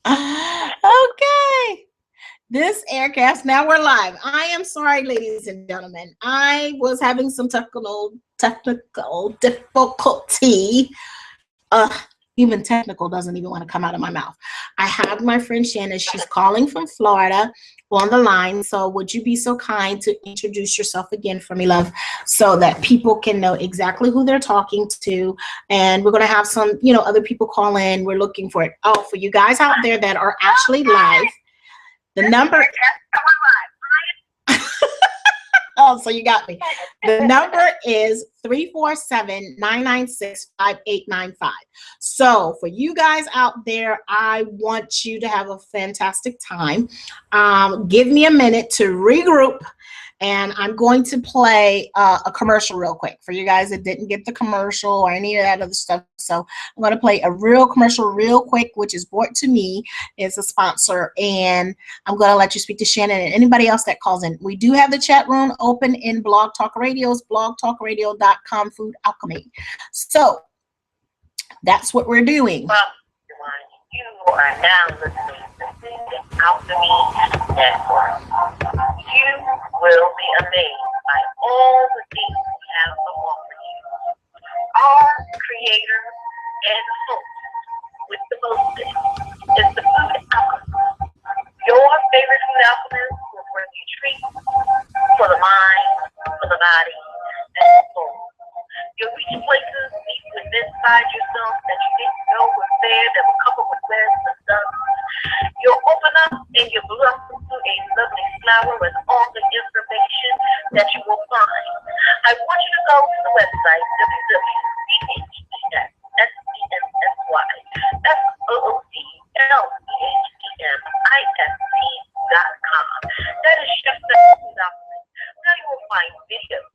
Okay. This aircast, now we're live. I am sorry, ladies and gentlemen. I was having some technical difficulty. Even technical doesn't even want to come out of my mouth. I have my friend Shannon. She's calling from Florida on the line. So would you be so kind to introduce yourself again for me, love, so that people can know exactly who they're talking to? And we're going to have some, other people call in. We're looking for it. Oh, for you guys out there that are actually live, the number. Oh, so you got me. The number is 347-996-5895. So for you guys out there, I want you to have a fantastic time. Give me a minute to regroup, and I'm going to play a commercial real quick for you guys that didn't get the commercial or any of that other stuff. So I'm going to play a real commercial real quick, which is brought to me as a sponsor, and I'm going to let you speak to Shannon and anybody else that calls in. We do have the chat room open in Blog Talk Radio's blogtalkradio.com Food Alchemy. So that's what we're doing. You are now listening to Food Alchemy Network. You will be amazed by all the things we have to offer you. Our creator and host with the mostest is the Food Alchemist. Your favorite food alchemist will bring you treats for the mind, for the body, and the soul. You'll reach places deep within inside yourself that you didn't know was there, that will come up with legs and stuff. You'll open up and you'll blossom to a lovely flower with all the information that you will find. I want you to go to the website, www.CHESSOODLEHEMIST.com. That is Chef Stephanie document. Now you will find videos,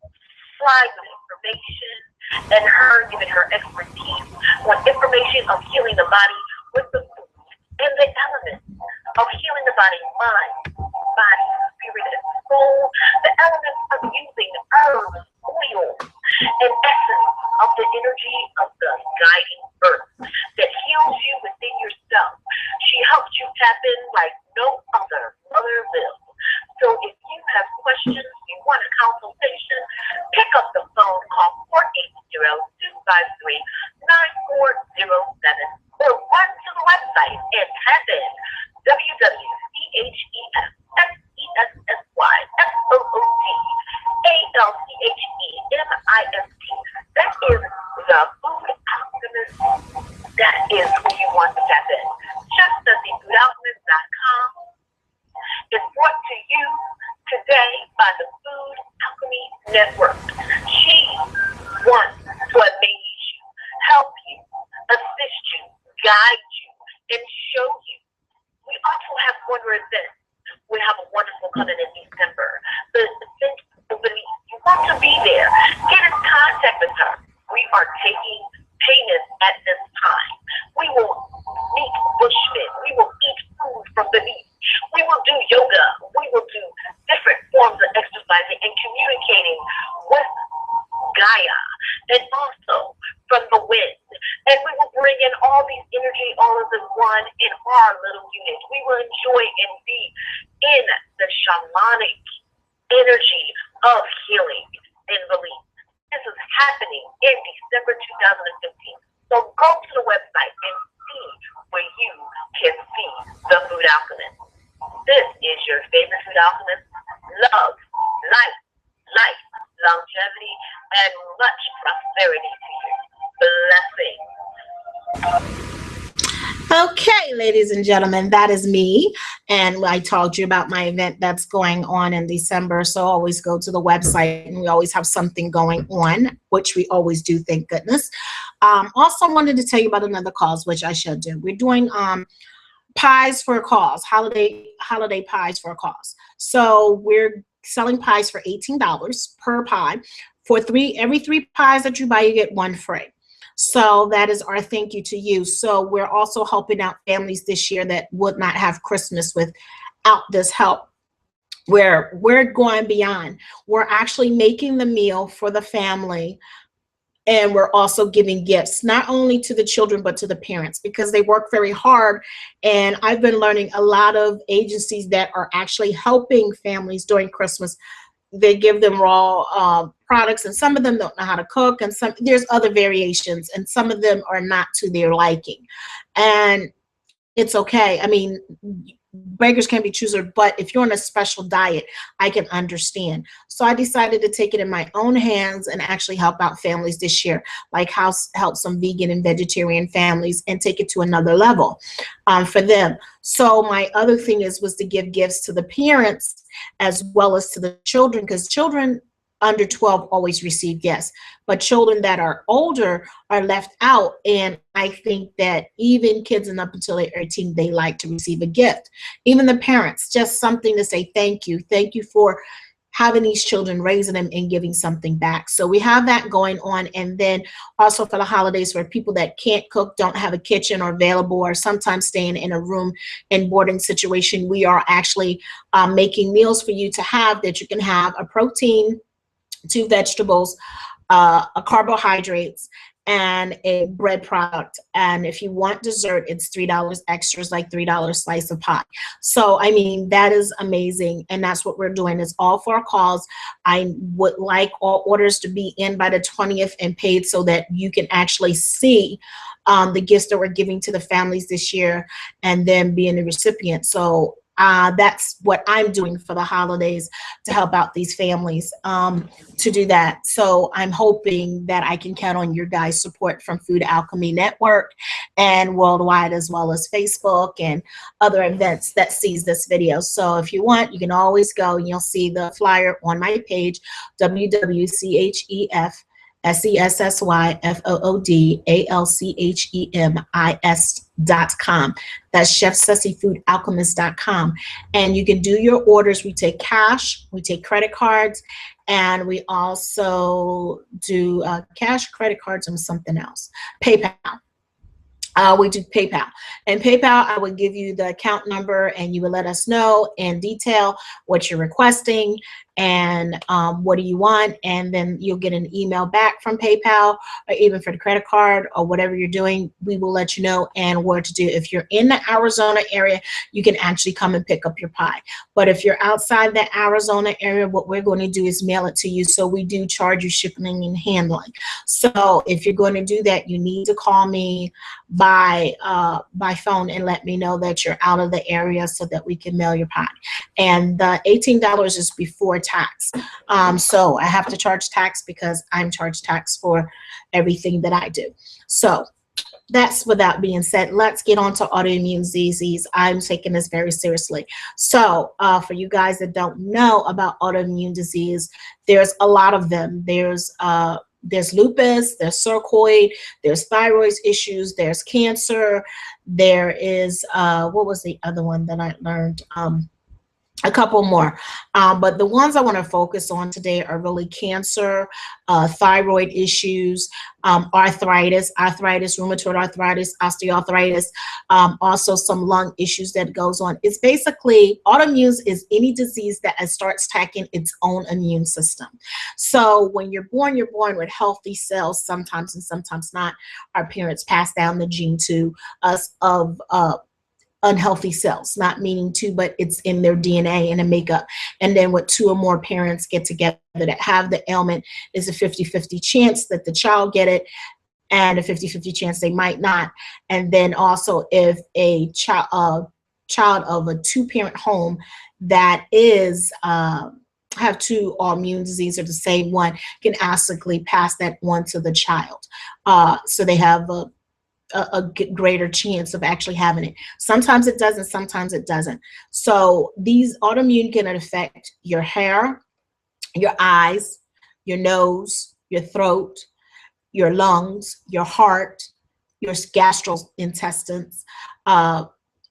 slides of information, and her giving her expertise on information of healing the body with the food and the elements of healing the body, mind, body, spirit, and soul. The elements of using herbs, oils, and essence of the energy of the guiding earth that heals you within yourself. She helps you tap in like no other mother will. So if you have questions, you want a consultation, pick up the phone, call 480-253-9407, or run to the website and tap in www.CHESSOODALCHEMIST. That is the Food Alchemist. That is who you want to tap in. ChefStephanieFoodAlchemist.com is brought to you today by the Food Alchemy Network. She wants to amaze you, help you, assist you, guide you, and show you. We also have wonder events. We have a wonderful coming in December. The event will believe you want to be there. Get in contact with her. We are taking payments at this time. We will meet bushmen. We will eat food from the beach. We will do yoga. We will do different forms of exercising and communicating with Gaia and also from the wind. And we will bring in all these energy, all of the one in our little unit. We will enjoy and be in the shamanic energy of healing and belief. This is happening in December 2015. So go to the website and see where you can see the Food Alchemist. This is your favorite food alchemist. Love, life, longevity, and much prosperity to you. Blessings. Okay, ladies and gentlemen, that is me. And I told you about my event that's going on in December. So always go to the website, and we always have something going on, which we always do, thank goodness. Also wanted to tell you about another cause, which I should do. We're doing pies for a cause, holiday pies for a cause. So we're selling pies for $18 per pie. For every three pies that you buy, you get one free. So that is our thank you to you. So we're also helping out families this year that would not have Christmas without this help. We're going beyond. We're actually making the meal for the family And we're also giving gifts, not only to the children, but to the parents, because they work very hard. And I've been learning a lot of agencies that are actually helping families during Christmas. They give them raw products, and some of them don't know how to cook, and there's other variations, and some of them are not to their liking. And it's okay. I mean, beggars can't be choosers, but if you're on a special diet, I can understand. So I decided to take it in my own hands and actually help out families this year, like help some vegan and vegetarian families and take it to another level for them. So my other thing was to give gifts to the parents as well as to the children, because children under 12 always receive gifts, but children that are older are left out. And I think that even kids and up until they're 18, they like to receive a gift. Even the parents, just something to say thank you for having these children, raising them, and giving something back. So we have that going on. And then also for the holidays, for people that can't cook, don't have a kitchen or available, or sometimes staying in a room and boarding situation, we are actually making meals for you to have, that you can have a protein, 2 vegetables, a carbohydrates, and a bread product. And if you want dessert, it's $3 extras, like $3 slice of pie. So I mean, that is amazing, and that's what we're doing. It's all for a cause. I would like all orders to be in by the 20th and paid, so that you can actually see the gifts that we're giving to the families this year, and then being the recipient. So that's what I'm doing for the holidays, to help out these families to do that. So I'm hoping that I can count on your guys' support from Food Alchemy Network and worldwide, as well as Facebook and other events that sees this video. So if you want, you can always go and you'll see the flyer on my page, www.chefsessyfoodalchemis.com. That's chefsessyfoodalchemist.com. And you can do your orders. We take cash, we take credit cards, and we also do cash, credit cards, and something else. PayPal. We do PayPal. And PayPal, I would give you the account number, and you would let us know in detail what you're requesting and what do you want, and then you'll get an email back from PayPal, or even for the credit card or whatever you're doing, we will let you know and where to do. If you're in the Arizona area, you can actually come and pick up your pie. But if you're outside the Arizona area, what we're going to do is mail it to you. So we do charge you shipping and handling. So if you're going to do that, you need to call me by phone and let me know that you're out of the area, so that we can mail your pie. And the $18 is before tax. So I have to charge tax because I'm charged tax for everything that I do. So that's, with that being said, let's get on to autoimmune disease. I'm taking this very seriously. So for you guys that don't know about autoimmune disease, there's a lot of them. There's lupus, there's sarcoid, there's thyroid issues, there's cancer, there is, what was the other one that I learned? A couple more, but the ones I want to focus on today are really cancer, thyroid issues, arthritis, rheumatoid arthritis, osteoarthritis, also some lung issues that goes on. It's basically, autoimmune is any disease that starts attacking its own immune system. So when you're born with healthy cells sometimes, and sometimes not. Our parents pass down the gene to us of unhealthy cells, not meaning to, but it's in their DNA and a makeup. And then when 2 or more parents get together that have the ailment, is a 50-50 chance that the child get it, and a 50-50 chance they might not. And then also, if a child of a 2-parent home that is have 2 autoimmune disease, or the same one, can acidically pass that one to the child. So they have a greater chance of actually having it. Sometimes it doesn't, sometimes it doesn't. So these autoimmune can affect your hair, your eyes, your nose, your throat, your lungs, your heart, your gastrointestines,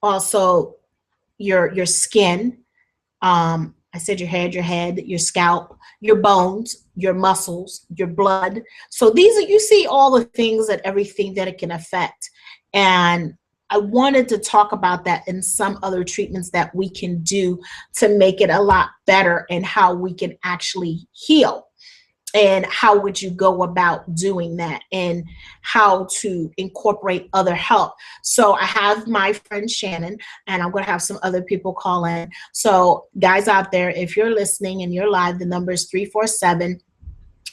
also your skin. I said your head, your scalp, your bones, your muscles, your blood. So these are, you see all the things, that everything that it can affect. And I wanted to talk about that in some other treatments that we can do to make it a lot better, and how we can actually heal. and how would you go about doing that, and how to incorporate other help. So I have my friend Shannon, and I'm going to have some other people call in. So guys out there, if you're listening and you're live, the number is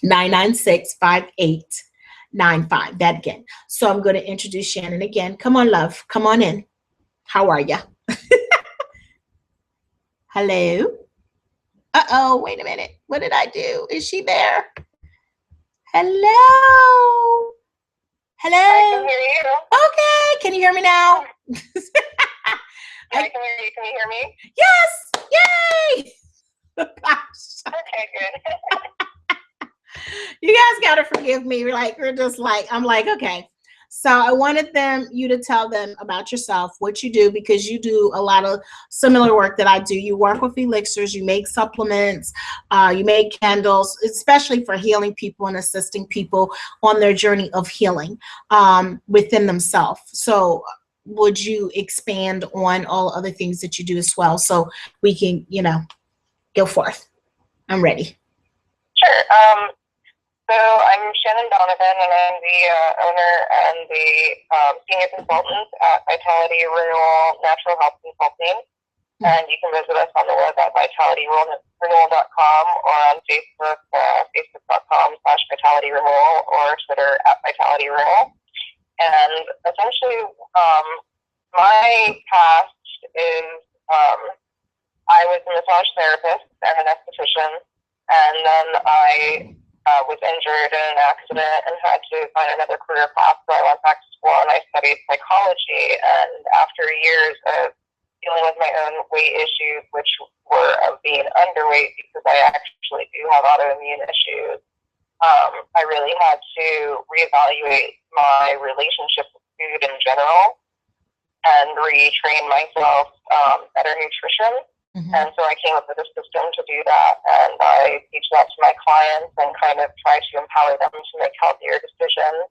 347-996-5895. That again. So I'm going to introduce Shannon again. Come on, love. Come on in. How are you? Hello. Uh-oh, wait a minute. What did I do? Is she there? Hello. Hello. I can hear you. Okay. Can you hear me now? Yeah, I can hear you. Can you hear me? Yes. Yay. Gosh. Okay, good. You guys got to forgive me. I'm like, okay. So I wanted you to tell them about yourself, what you do, because you do a lot of similar work that I do. You work with elixirs, you make supplements, you make candles, especially for healing people and assisting people on their journey of healing within themselves. So would you expand on all other things that you do as well, so we can, go forth? I'm ready. Sure. So I'm Shannon Donovan, and I'm the owner and the senior consultant at Vitality Renewal Natural Health Consulting. And you can visit us on the web at vitalityrenewal.com, or on Facebook, facebook.com/vitalityrenewal, or Twitter @vitalityrenewal. And essentially, my past is I was a massage therapist and an esthetician, and then I was injured in an accident and had to find another career path. So I went back to school and I studied psychology. And after years of dealing with my own weight issues, which were of being underweight because I actually do have autoimmune issues, I really had to reevaluate my relationship with food in general and retrain myself better nutrition. Mm-hmm. And so I came up with a system to do that, and I teach that to my clients and kind of try to empower them to make healthier decisions.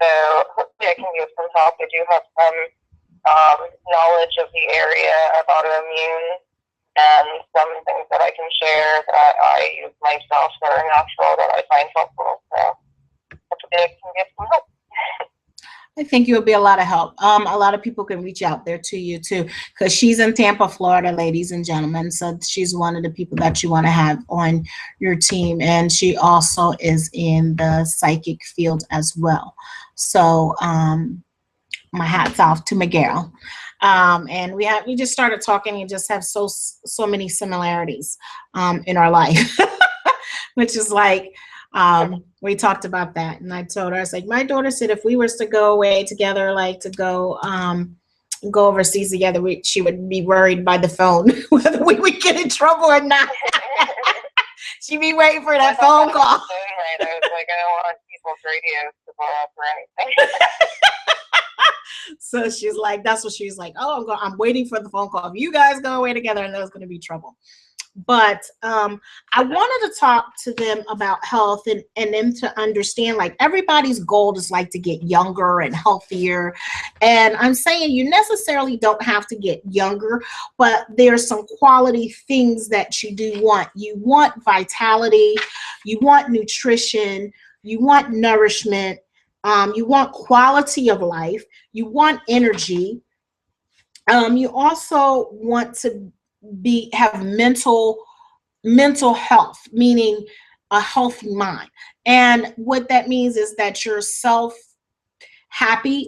So hopefully I can give some help. I do have some knowledge of the area of autoimmune and some things that I can share that I use myself that are natural that I find helpful. So hopefully I can give some help. I think you would be a lot of help. A lot of people can reach out there to you too, because she's in Tampa, Florida, ladies and gentlemen. So she's one of the people that you want to have on your team. And she also is in the psychic field as well. So my hat's off to Miguel. And we just started talking and just have so many similarities in our life, which is like, we talked about that, and I told her, I was like, my daughter said if we were to go away together, like to go overseas together, she would be worried by the phone whether we would get in trouble or not. She'd be waiting for that phone call. I was like, I don't want people's radios to blow up or anything. So she's like, that's what she's like. Oh, I'm waiting for the phone call. If you guys go away together, and there's going to be trouble. But I wanted to talk to them about health and them to understand, like, everybody's goal is like to get younger and healthier. And I'm saying you necessarily don't have to get younger, but there's some quality things that you do want. You want vitality, you want nutrition, you want nourishment, you want quality of life, you want energy. You also want to have mental health, meaning a healthy mind. And what that means is that you're happy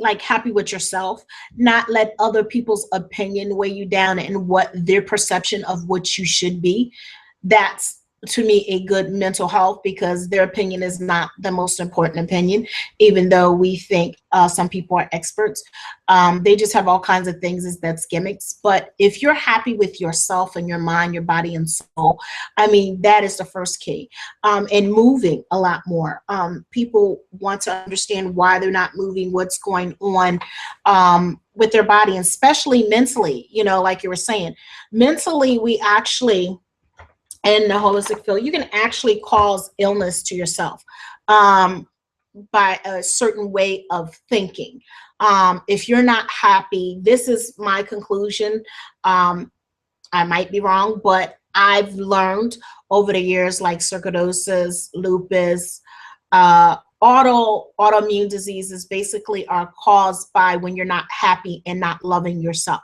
with yourself, not let other people's opinion weigh you down and what their perception of what you should be. That's, to me, a good mental health, because their opinion is not the most important opinion, even though we think some people are experts. They just have all kinds of things that's gimmicks. But if you're happy with yourself and your mind, your body and soul, I mean, that is the first key. And moving a lot more. People want to understand why they're not moving, what's going on with their body, and especially mentally, like you were saying. Mentally, we actually, in the holistic field, you can actually cause illness to yourself by a certain way of thinking. If you're not happy, this is my conclusion. I might be wrong, but I've learned over the years, like sarcoidosis, lupus, autoimmune diseases basically are caused by when you're not happy and not loving yourself.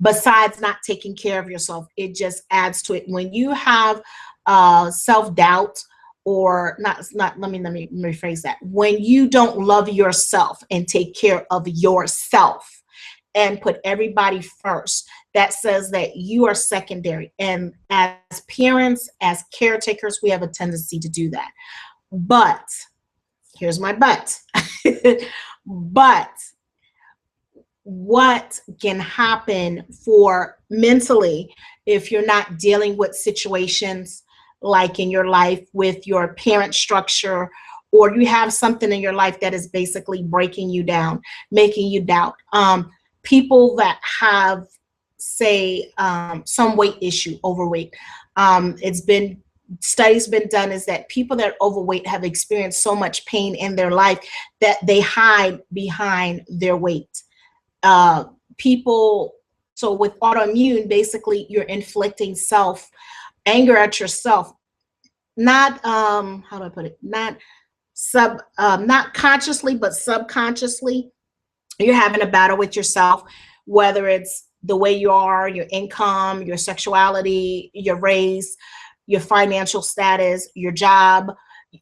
Besides not taking care of yourself, it just adds to it. When you have self-doubt, or not, let me rephrase that. When you don't love yourself and take care of yourself and put everybody first, that says that you are secondary. And as parents, as caretakers, we have a tendency to do that. But here's my but. But what can happen for mentally if you're not dealing with situations like in your life with your parent structure, or you have something in your life that is basically breaking you down, making you doubt. People that have, say, some weight issue, overweight, studies been done is that people that are overweight have experienced so much pain in their life that they hide behind their weight. So with autoimmune, basically you're inflicting anger at yourself, not how do I put it, not consciously, but subconsciously. You're having a battle with yourself, whether it's the way you are, your income, your sexuality, your race, your financial status, your job,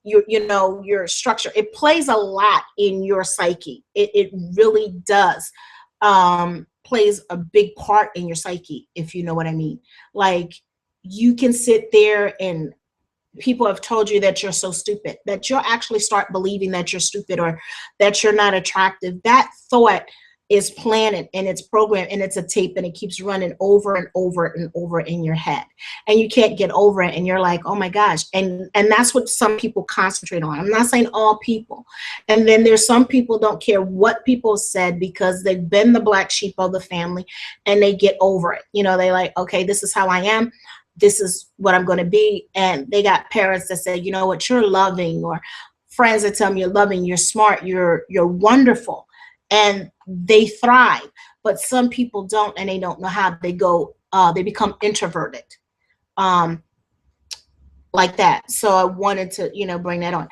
your structure. It plays a lot in your psyche. It really does. Plays a big part in your psyche, if you know what I mean. Like, you can sit there and people have told you that you're so stupid, that you'll actually start believing that you're stupid or that you're not attractive. That thought is planted and it's programmed and it's a tape and it keeps running over and over and over in your head. And you can't get over it. And you're like, oh my gosh. And that's what some people concentrate on. I'm not saying all people. And then there's some people don't care what people said because they've been the black sheep of the family and they get over it. They like, okay, this is how I am. This is what I'm going to be. And they got parents that say, you know what, you're loving, or friends that tell them you're loving, you're smart, you're wonderful. And they thrive. But some people don't, and they don't know how. They become introverted like that. So I wanted to, bring that on.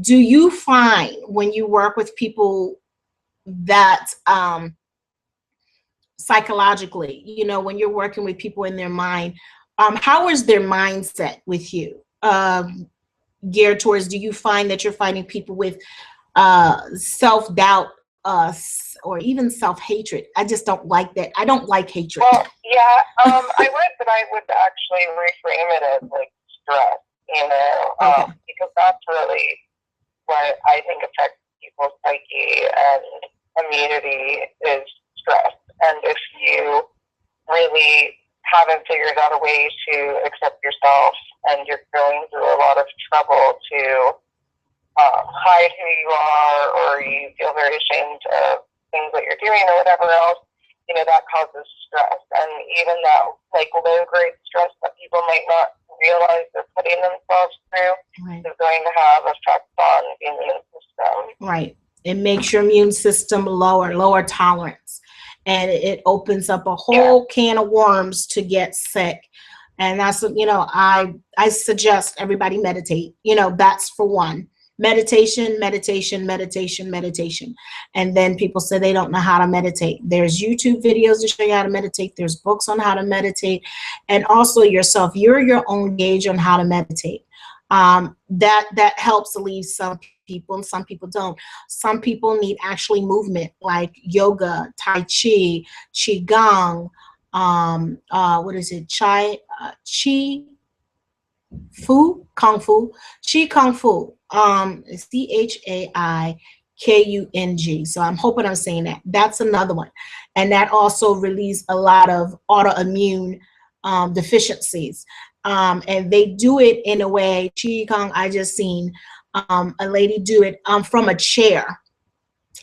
Do you find when you work with people that psychologically, when you're working with people in their mind, how is their mindset with you geared towards? Do you find that you're finding people with self-doubt or even self-hatred? I just don't like that. I don't like hatred. Well, yeah, I would, but I would actually reframe it as like stress, Okay. Because that's really what I think affects people's psyche and immunity is stress. And if you really haven't figured out a way to accept yourself and you're going through a lot of trouble to hide who you are, or you feel very ashamed of things that you're doing or whatever else, that causes stress. And even that like low-grade stress that people might not realize they're putting themselves through is going to have effects on the immune system. Right. It makes your immune system lower tolerance. And it opens up a whole can of worms to get sick. And that's, I suggest everybody meditate. That's for one. Meditation. And then people say they don't know how to meditate. There's YouTube videos to show you how to meditate. There's books on how to meditate. And also yourself. You're your own gauge on how to meditate. That helps alleviate some people, and some people don't. Some people need actually movement, like yoga, tai chi, qigong, what is it, kung fu, CHAIKUNG. So I'm hoping I'm saying that. That's another one, and that also relieves a lot of autoimmune deficiencies. And they do it in a way, Qigong, I just seen a lady do it from a chair,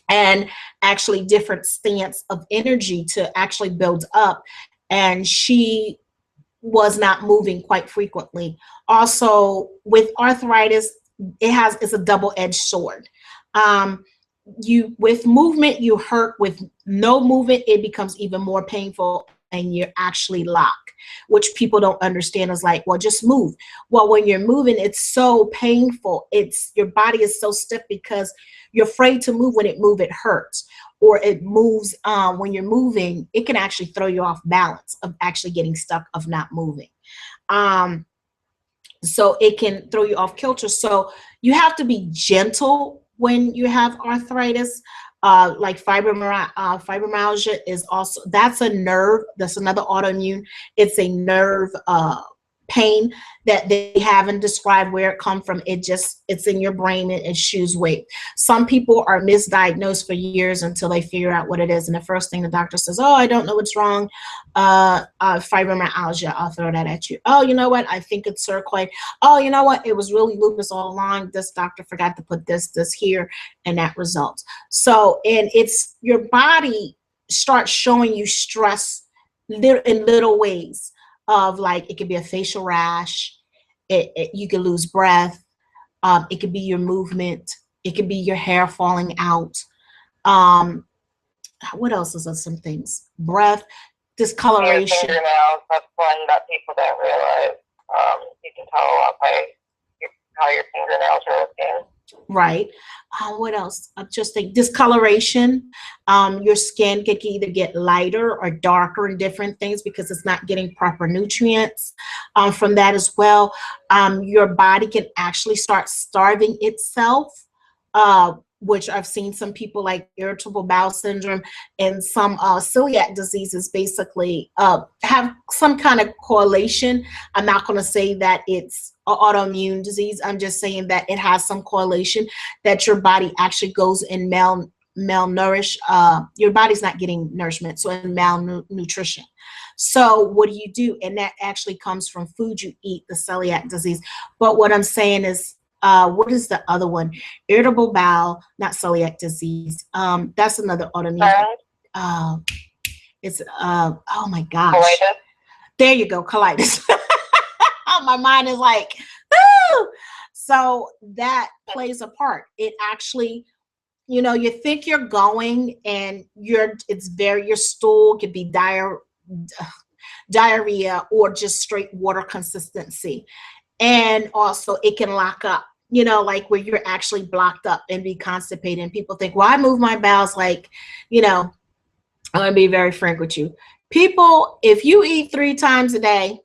and actually different stance of energy to actually build up. And she was not moving quite frequently. Also with arthritis, it's a double-edged sword. With movement, you hurt. With no movement, it becomes even more painful. and you're actually locked, which people don't understand is like, well, just move. Well, when you're moving, it's so painful. Your body is so stiff because you're afraid to move. When it moves, it hurts. Or it moves, when you're moving, it can actually throw you off balance of actually getting stuck of not moving. So it can throw you off kilter. So you have to be gentle when you have arthritis. Like fibromyalgia is also, that's a nerve, that's another autoimmune. It's a nerve pain that they haven't described where it comes from. It's in your brain and it shoots weight. Some people are misdiagnosed for years until they figure out what it is. And the first thing the doctor says, oh, I don't know what's wrong. Fibromyalgia, I'll throw that at you. Oh, you know what? I think it's sarcoid. Oh, you know what? It was really lupus all along. This doctor forgot to put this here, and that results. So, and it's your body starts showing you stress in little ways. Of like, it could be a facial rash, you can lose breath, it could be your movement, it could be your hair falling out. What else is some things? Breath, discoloration. Your fingernails, that's one that people don't realize. You can tell a lot by how your fingernails are looking. Right. What else? Just think discoloration. Your skin can either get lighter or darker in different things because it's not getting proper nutrients from that as well. Your body can actually start starving itself, which I've seen some people like irritable bowel syndrome and some celiac diseases basically have some kind of correlation. I'm not going to say that it's an autoimmune disease. I'm just saying that it has some correlation that your body actually goes in malnourished. Your body's not getting nourishment, so in malnutrition. So what do? And that actually comes from food you eat, the celiac disease. But what I'm saying is, what is the other one? Irritable bowel, not celiac disease. That's another autoimmune. It's oh my gosh. Colitis. There you go, colitis. My mind is like, woo! So that plays a part. It actually, you know, you think you're going and your stool could be diarrhea or just straight water consistency. And also it can lock up, you know, like where you're actually blocked up and be constipated. And people think, well, I move my bowels like, you know, I'm going to be very frank with you. People, if you eat 3 times a day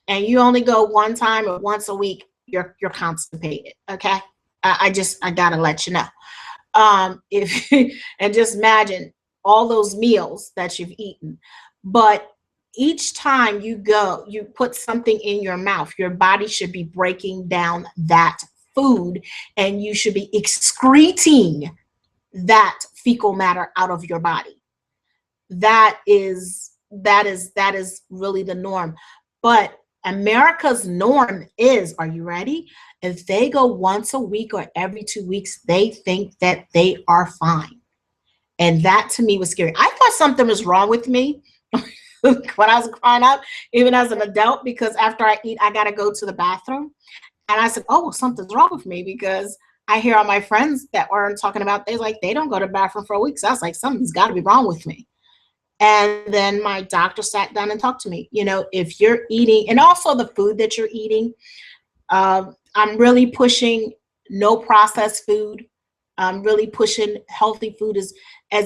and you only go 1 time or once a week, you're constipated. Okay. I got to let you know. And just imagine all those meals that you've eaten. But each time you put something in your mouth, your body should be breaking down that food and you should be excreting that fecal matter out of your body. That is really the norm. But America's norm is, are you ready? If they go once a week or every 2 weeks, they think that they are fine. And that to me was scary. I thought something was wrong with me when I was growing up, even as an adult, because after I eat, I got to go to the bathroom. And I said, oh, well, something's wrong with me, because I hear all my friends that were talking about, they're like, they don't go to the bathroom for a week. So I was like, something's got to be wrong with me. And then my doctor sat down and talked to me. You know, if you're eating, and also the food that you're eating, I'm really pushing no processed food. I'm really pushing healthy food,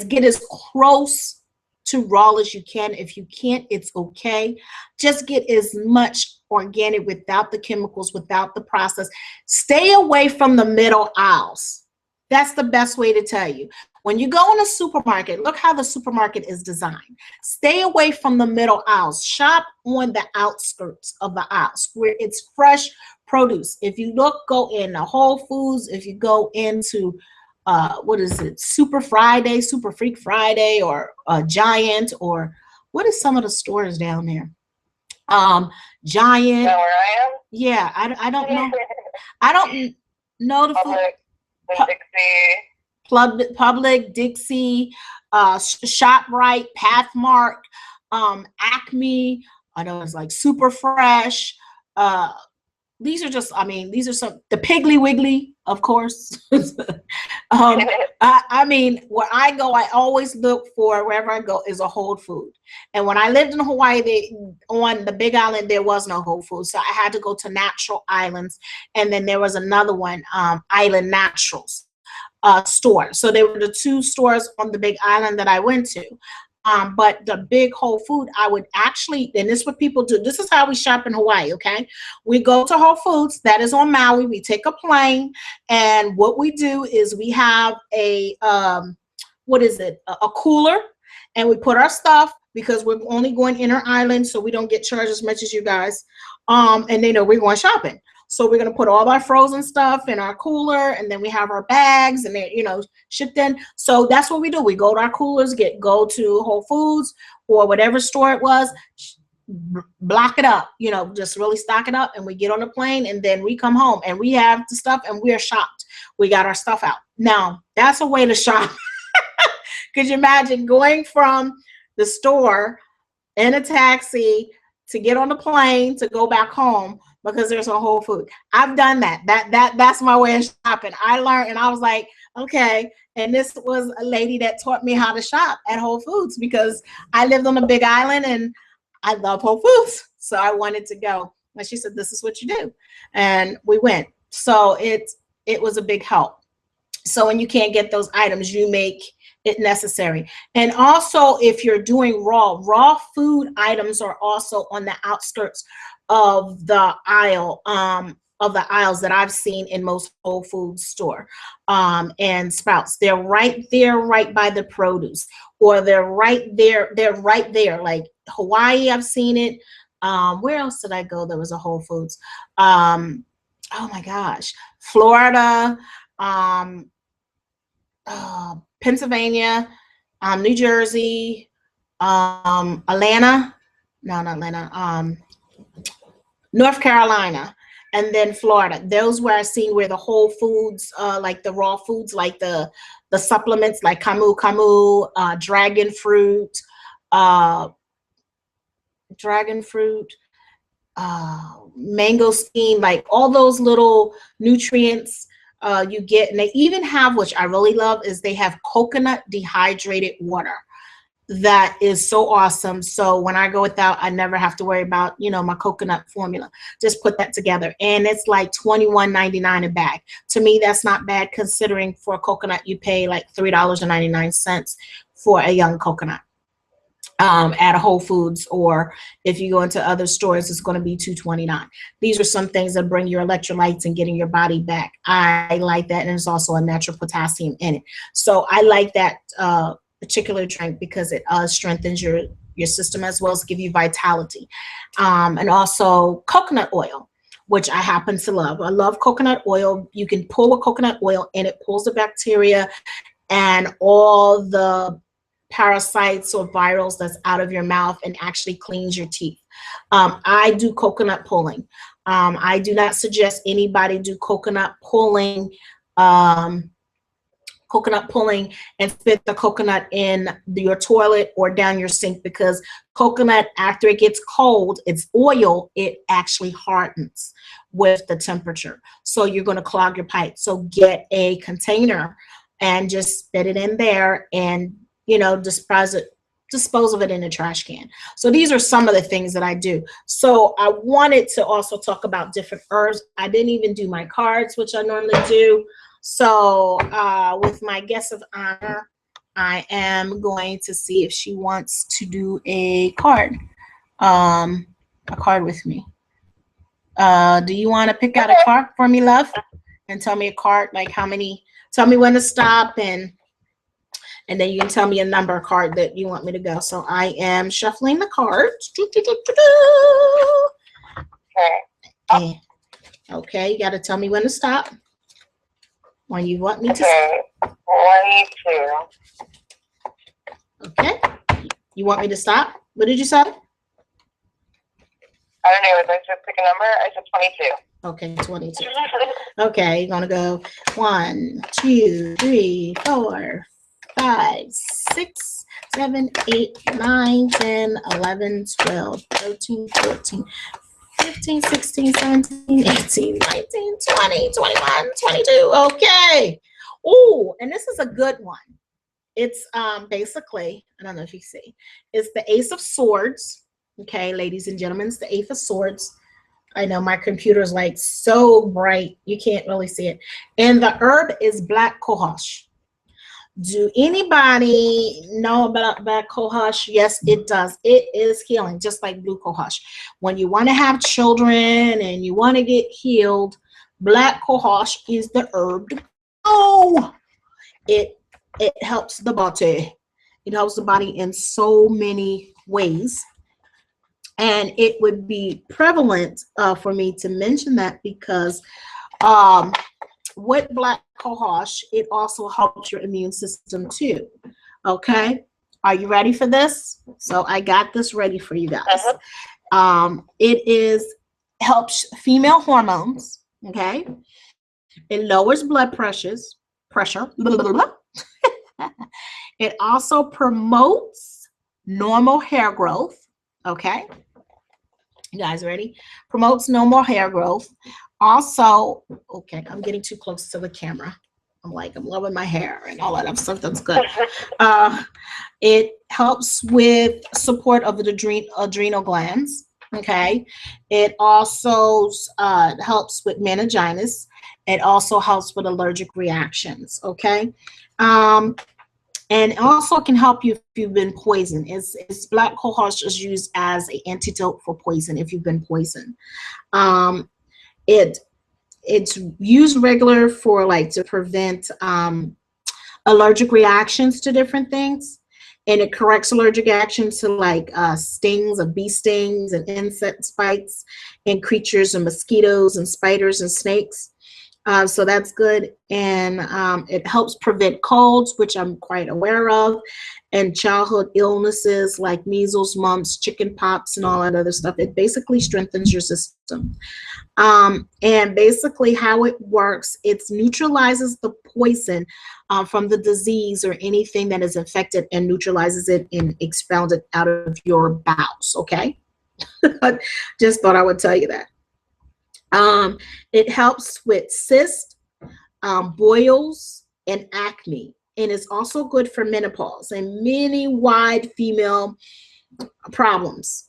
get as close to raw as you can. If you can't, it's okay. Just get as much organic without the chemicals, without the process. Stay away from the middle aisles. That's the best way to tell you. When you go in a supermarket, look how the supermarket is designed. Stay away from the middle aisles. Shop on the outskirts of the aisles where it's fresh produce. If you go in the Whole Foods, if you go into what is it, Super Freak Friday, or Giant, or what is some of the stores down there? Giant. You know where I am? Yeah, I don't know. I don't know the food. Public, Dixie, ShopRite, Pathmark, Acme. I know it's like Super Fresh. these are just, I mean, these are some, the Piggly Wiggly, of course. I mean, where I go, I always look for, wherever I go, is a Whole Food. And when I lived in Hawaii, on the Big Island, there was no Whole Foods. So I had to go to Natural Islands. And then there was another one, Island Naturals store. So they were the two stores on the Big Island that I went to. But the big Whole Food, I would actually, and this is what people do. This is how we shop in Hawaii, okay? We go to Whole Foods, that is on Maui. We take a plane, and what we do is we have a, what is it? A cooler, and we put our stuff, because we're only going inner island, so we don't get charged as much as you guys. And they know we're going shopping. So we're going to put all our frozen stuff in our cooler, and then we have our bags, and they're, you know, shipped in. So that's what we do. We go to our coolers, go to Whole Foods or whatever store it was, block it up, you know, just really stock it up, and we get on the plane, and then we come home and we have the stuff and we're shopped. We got our stuff out. Now, that's a way to shop. Could you imagine going from the store in a taxi to get on the plane to go back home because there's a Whole Food? I've done that. That's my way of shopping. I learned, and I was like, okay. And this was a lady that taught me how to shop at Whole Foods, because I lived on a Big Island and I love Whole Foods. So I wanted to go. And she said, this is what you do. And we went. So it was a big help. So when you can't get those items, you make it necessary. And also, if you're doing raw food items are also on the outskirts of the aisle, of the aisles that I've seen in most Whole Foods store and Sprouts. They're right there, right by the produce, or they're right there. They're right there. Like Hawaii, I've seen it. Where else did I go? There was a Whole Foods. Oh my gosh, Florida, Pennsylvania, New Jersey, Atlanta, no, not Atlanta, North Carolina, and then Florida. Those where I've seen where the Whole Foods, like the raw foods, like the supplements, like camu, dragon fruit, mangosteen, like all those little nutrients you get. And they even have, which I really love, is they have coconut dehydrated water. That is so awesome. So when I go without, I never have to worry about, you know, my coconut formula. Just put that together, and it's like $21.99 a bag. To me, that's not bad, considering for a coconut you pay like $3.99 for a young coconut at a Whole Foods, or if you go into other stores, it's going to be $2.29. These are some things that bring your electrolytes and getting your body back. I like that, and there's also a natural potassium in it. So I like that particular drink because it strengthens your system, as well as give you vitality. And also coconut oil, which I happen to love. I love coconut oil. You can pull a coconut oil, and it pulls the bacteria and all the parasites or virals that's out of your mouth, and actually cleans your teeth. I do coconut pulling. I do not suggest anybody do coconut pulling and spit the coconut in your toilet or down your sink, because coconut, after it gets cold, it's oil, it actually hardens with the temperature. So you're going to clog your pipe. So get a container and just spit it in there, and, you know, dispose of it in a trash can. So these are some of the things that I do. So I wanted to also talk about different herbs. I didn't even do my cards, which I normally do. So with my guest of honor, I am going to see if she wants to do a card with me. Do you want to pick out a card for me, love? And tell me a card, like how many, tell me when to stop, and then you can tell me a number card that you want me to go. So I am shuffling the cards. Okay. Okay, you got to tell me when to stop. When you want me to stop. 22. Okay. You want me to stop? What did you say? I don't know. Did I just pick a number? I said 22. Okay, 22. Okay, you're going to go 1, 2, 3, 4, 5, 6, 7, 8, 9, 10, 11, 12, 13, 14, 15, 16, 17, 18, 19, 20, 21, 22. Okay. Oh, and this is a good one. It's basically, I don't know if you see, it's the Ace of Swords. Okay, ladies and gentlemen, it's the Ace of Swords. I know my computer is like so bright, you can't really see it. And the herb is black cohosh. Do anybody know about black cohosh? Yes, it does. It is healing, just like blue cohosh. When you want to have children and you want to get healed, black cohosh is the herb. Oh, it helps the body. It helps the body in so many ways. And it would be prevalent for me to mention that because with black cohosh, it also helps your immune system too. Okay, are you ready for this? So I got this ready for you guys. It helps female hormones. Okay, it lowers blood pressure. Blah, blah, blah. It also promotes normal hair growth. Okay, you guys ready? Promotes normal hair growth. Also, okay, I'm getting too close to the camera. I'm loving my hair and all that stuff. That's good. It helps with support of the adrenal glands. Okay. It also helps with meningitis. It also helps with allergic reactions. Okay. And also can help you if you've been poisoned. It's black cohosh is used as an antidote for poison if you've been poisoned. It's used regular for to prevent allergic reactions to different things, and it corrects allergic reactions to stings of bee stings and insect bites and creatures and mosquitoes and spiders and snakes. So that's good, and it helps prevent colds, which I'm quite aware of, and childhood illnesses like measles, mumps, chicken pox, and all that other stuff. It basically strengthens your system. And basically how it works, it neutralizes the poison from the disease or anything that is infected and neutralizes it and expels it out of your bowels. Okay. Just thought I would tell you that. It helps with cysts, boils, and acne. And it's also good for menopause and many wide female problems.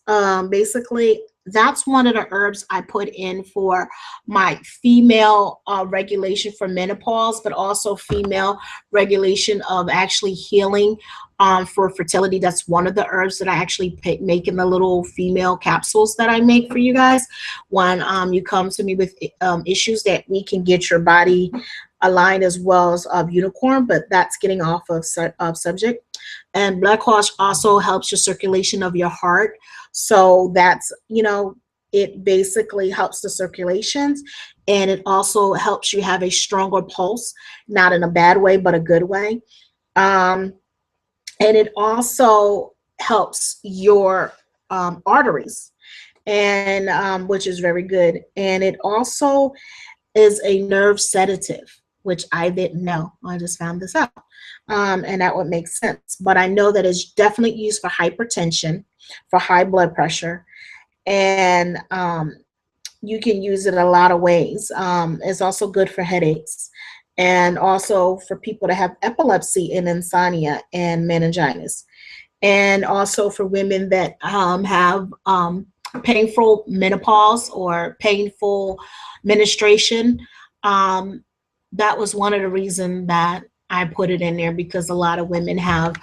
Basically, that's one of the herbs I put in for my female regulation for menopause, but also female regulation of actually healing for fertility. That's one of the herbs that I actually make in the little female capsules that I make for you guys. When you come to me with issues that we can get your body aligned as well as unicorn, but that's getting off of subject. And black cohosh also helps your circulation of your heart. So that's, it basically helps the circulations, and it also helps you have a stronger pulse, not in a bad way, but a good way. And it also helps your arteries, and which is very good. And it also is a nerve sedative, which I didn't know. I just found this out. And that would make sense. But I know that it's definitely used for hypertension, for high blood pressure, and you can use it a lot of ways. It's also good for headaches, and also for people that have epilepsy and insomnia and meningitis, and also for women that have painful menopause or painful menstruation. That was one of the reasons that I put it in there, because a lot of women have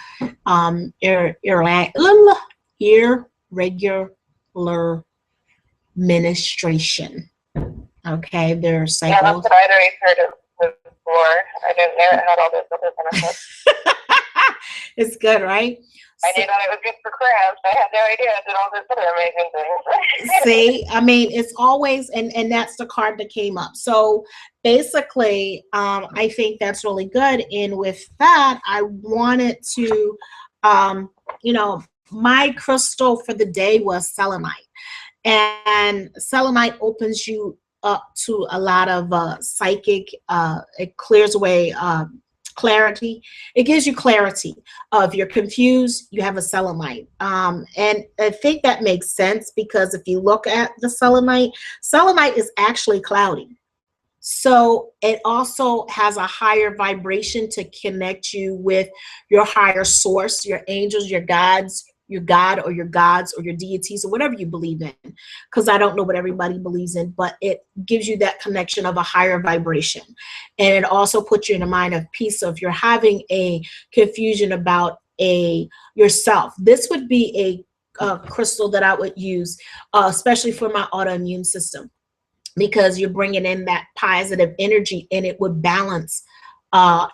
irregular menstruation. Okay, their cycle. Yeah, that's what I'd already heard of before. I didn't know it had all those other benefits. It's good, right? I knew that it was good for cramps. I had no idea it did all those other amazing things. See, I mean, it's always, and that's the card that came up. So basically, I think that's really good. And with that, I wanted to, my crystal for the day was selenite. And selenite opens you up to a lot of psychic, it clears away clarity. It gives you clarity. If you're confused, you have a selenite. And I think that makes sense because if you look at the selenite is actually cloudy. So it also has a higher vibration to connect you with your higher source, your angels, your gods, your God or your gods or your deities or whatever you believe in. Because I don't know what everybody believes in, but it gives you that connection of a higher vibration. And it also puts you in a mind of peace. So if you're having a confusion about yourself, this would be a crystal that I would use, especially for my autoimmune system, because you're bringing in that positive energy and it would balance.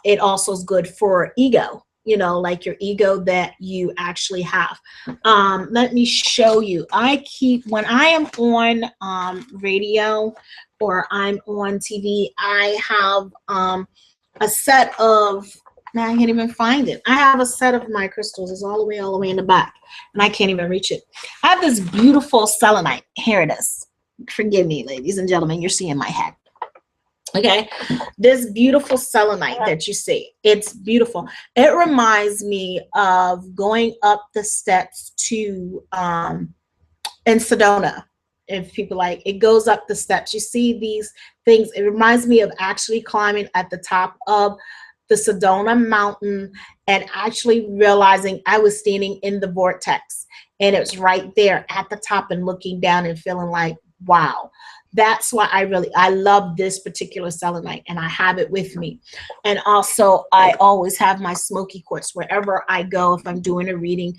It also is good for ego, you know, like your ego that you actually have. Let me show you. When I am on radio or I'm on TV, I have a set of, now I can't even find it. I have a set of my crystals. It's all the way in the back and I can't even reach it. I have this beautiful selenite. Here it is. Forgive me, ladies and gentlemen, you're seeing my head. Okay, this beautiful selenite that you see, it's beautiful. It reminds me of going up the steps to in Sedona. If people like, it goes up the steps. You see these things. It reminds me of actually climbing at the top of the Sedona mountain and actually realizing I was standing in the vortex and it's right there at the top and looking down and feeling like, wow. That's why I love this particular selenite and I have it with me. And also I always have my smoky quartz wherever I go. If I'm doing a reading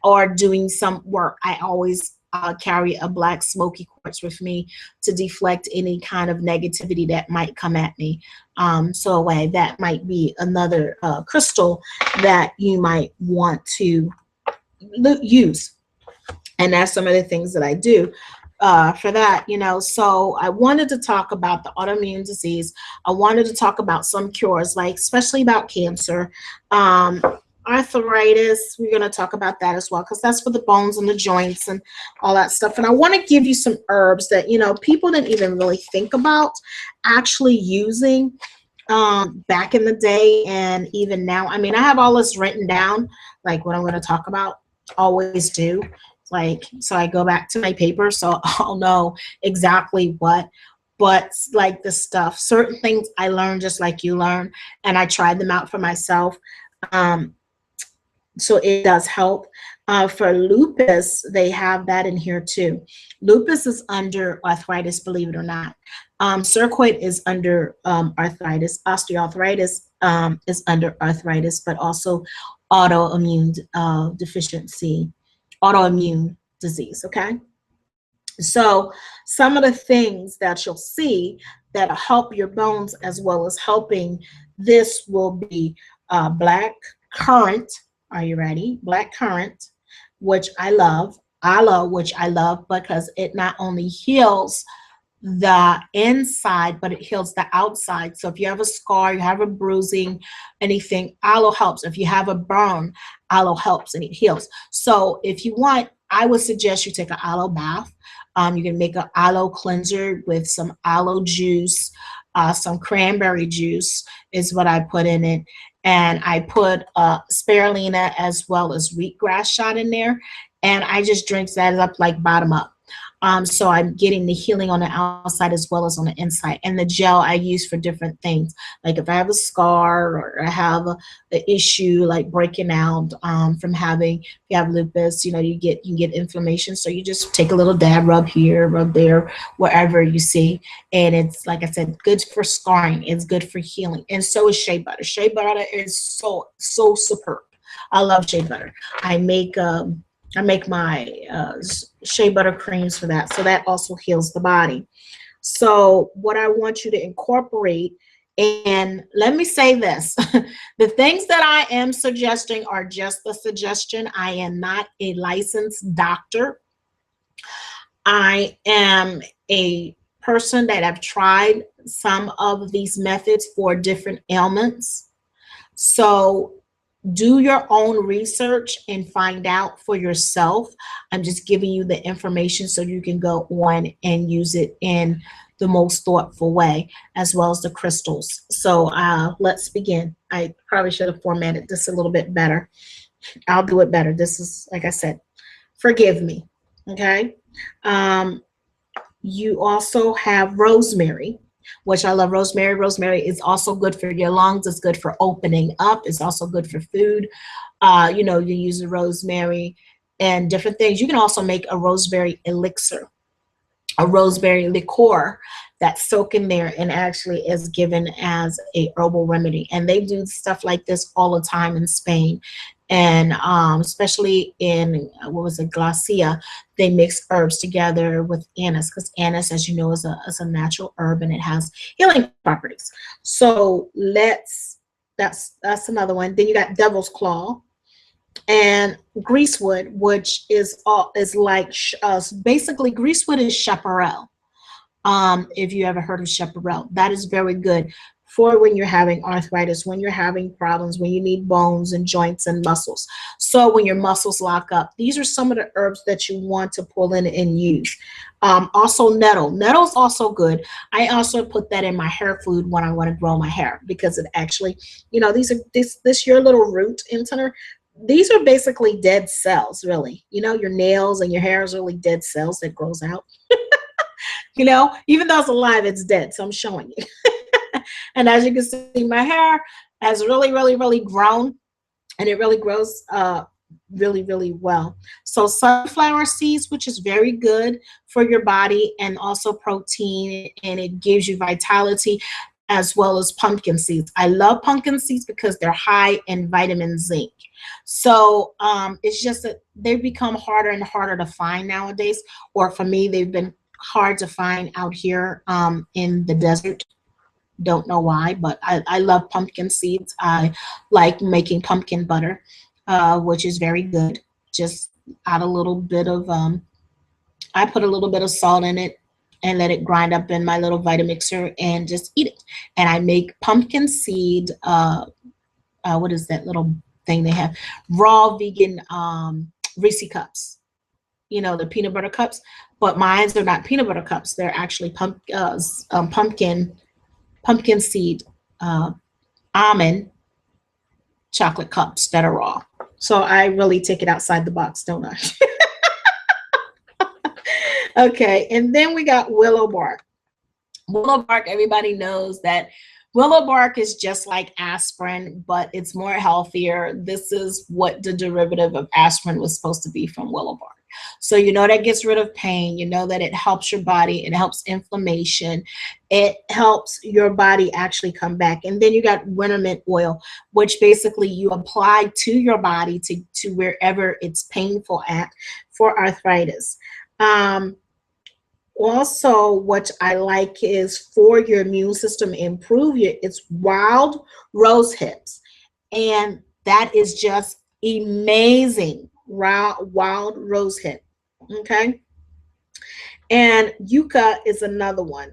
or doing some work, I always carry a black smoky quartz with me to deflect any kind of negativity that might come at me. So that might be another crystal that you might want to use. And that's some of the things that I do. For that, you know, so I wanted to talk about the autoimmune disease. I wanted to talk about some cures, like especially about cancer, arthritis. We're going to talk about that as well, because that's for the bones and the joints and all that stuff. And I want to give you some herbs that, you know, people didn't even really think about actually using back in the day and even now. I mean, I have all this written down, like what I'm going to talk about, always do. Like, so I go back to my paper so I'll know exactly what, but like the stuff, certain things I learned just like you learn, and I tried them out for myself. So it does help. For lupus, they have that in here too. Lupus is under arthritis, believe it or not. Sarcoid is under arthritis. Osteoarthritis is under arthritis, but also autoimmune deficiency. Autoimmune disease, okay? So some of the things that you'll see that'll help your bones as well as helping this will be black currant. Are you ready? Black currant, which I love. Aloe, which I love because it not only heals the inside, but it heals the outside. So if you have a scar, you have a bruising, anything, aloe helps. If you have a burn, aloe helps and it heals. So if you want, I would suggest you take an aloe bath. You can make an aloe cleanser with some aloe juice, some cranberry juice is what I put in it. And I put spirulina as well as wheatgrass shot in there. And I just drink that up like bottom up. So I'm getting the healing on the outside as well as on the inside. And the gel I use for different things. Like if I have a scar or I have an issue like breaking out from having, if you have lupus, you know, you get inflammation. So you just take a little dab, rub here, rub there, wherever you see. And it's, like I said, good for scarring. It's good for healing. And so is shea butter. Shea butter is so superb. I love shea butter. I make my shea butter creams for that. So that also heals the body. So what I want you to incorporate, and let me say this, the things that I am suggesting are just a suggestion. I am not a licensed doctor. I am a person that have tried some of these methods for different ailments. So do your own research and find out for yourself. I'm just giving you the information so you can go on and use it in the most thoughtful way, as well as the crystals. So let's begin. I probably should have formatted this a little bit better. I'll do it better. This is, like I said, forgive me. Okay. You also have rosemary, which I love rosemary. Rosemary is also good for your lungs. It's good for opening up. It's also good for food. You know, you use the rosemary and different things. You can also make a rosemary elixir, a rosemary liqueur that's soaked in there and actually is given as a herbal remedy. And they do stuff like this all the time in Spain. And especially in, what was it, Glacia, they mix herbs together with anise, because anise, as you know, is a natural herb and it has healing properties. So that's another one. Then you got devil's claw and greasewood, which is like basically greasewood is chaparral. If you ever heard of chaparral, that is very good for when you're having arthritis, when you're having problems, when you need bones and joints and muscles. So when your muscles lock up, these are some of the herbs that you want to pull in and use. Also nettle. Nettle is also good. I also put that in my hair food when I want to grow my hair, because it actually, you know, these are this your little root inter. These are basically dead cells, really. You know, your nails and your hair is really dead cells that grows out. You know, even though it's alive, it's dead. So I'm showing you. And as you can see, my hair has really, really, really grown, and it really grows really, really well. So sunflower seeds, which is very good for your body and also protein, and it gives you vitality, as well as pumpkin seeds. I love pumpkin seeds because they're high in vitamin zinc. So it's just that they've become harder and harder to find nowadays, or for me, they've been hard to find out here in the desert. Don't know why, but I love pumpkin seeds. I like making pumpkin butter, which is very good. Just add a little bit of, I put a little bit of salt in it and let it grind up in my little Vitamixer and just eat it. And I make pumpkin seed, what is that little thing they have? Raw vegan Reese cups. You know, the peanut butter cups, but mine are not peanut butter cups. They're actually pumpkin seed almond chocolate cups that are raw. So I really take it outside the box, don't I? Okay, and then we got willow bark. Willow bark, everybody knows that willow bark is just like aspirin, but it's more healthier. This is what the derivative of aspirin was supposed to be from willow bark. So you know that gets rid of pain. You know that it helps your body. It helps inflammation. It helps your body actually come back. And then you got winter mint oil, which basically you apply to your body to wherever it's painful at for arthritis. Also, what I like is for your immune system, it's wild rose hips. And that is just amazing. Wild rose hip. Okay. And yucca is another one.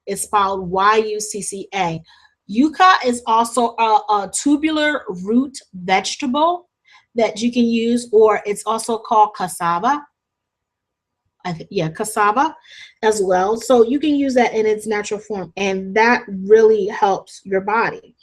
It's spelled Y-U-C-C-A. Yucca is also a tubular root vegetable that you can use, or it's also called cassava. Cassava as well. So you can use that in its natural form, and that really helps your body.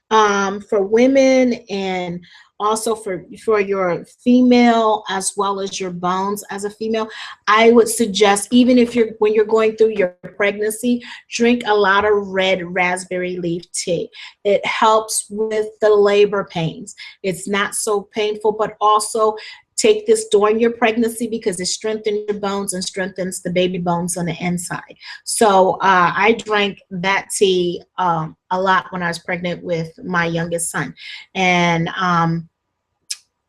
For women, and also for your female, as well as your bones as a female, I would suggest, even if when you're going through your pregnancy, drink a lot of red raspberry leaf tea. It helps with the labor pains. It's not so painful, but also take this during your pregnancy because it strengthens your bones and strengthens the baby bones on the inside. So I drank that tea a lot when I was pregnant with my youngest son. And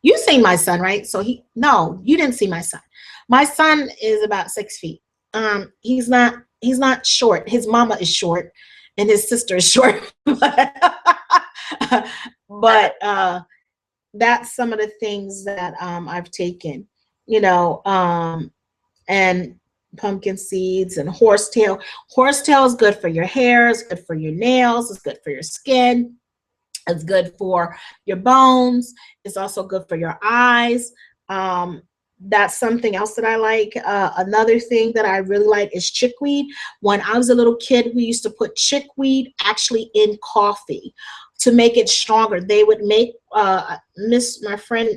you seen my son, right? So no, you didn't see my son. My son is about 6 feet. He's not short. His mama is short and his sister is short. but that's some of the things that I've taken, you know, and pumpkin seeds and horsetail. Horsetail is good for your hair, it's good for your nails, it's good for your skin, it's good for your bones, it's also good for your eyes. That's something else that I like. Another thing that I really like is chickweed. When I was a little kid, we used to put chickweed actually in coffee to make it stronger. They would make my friend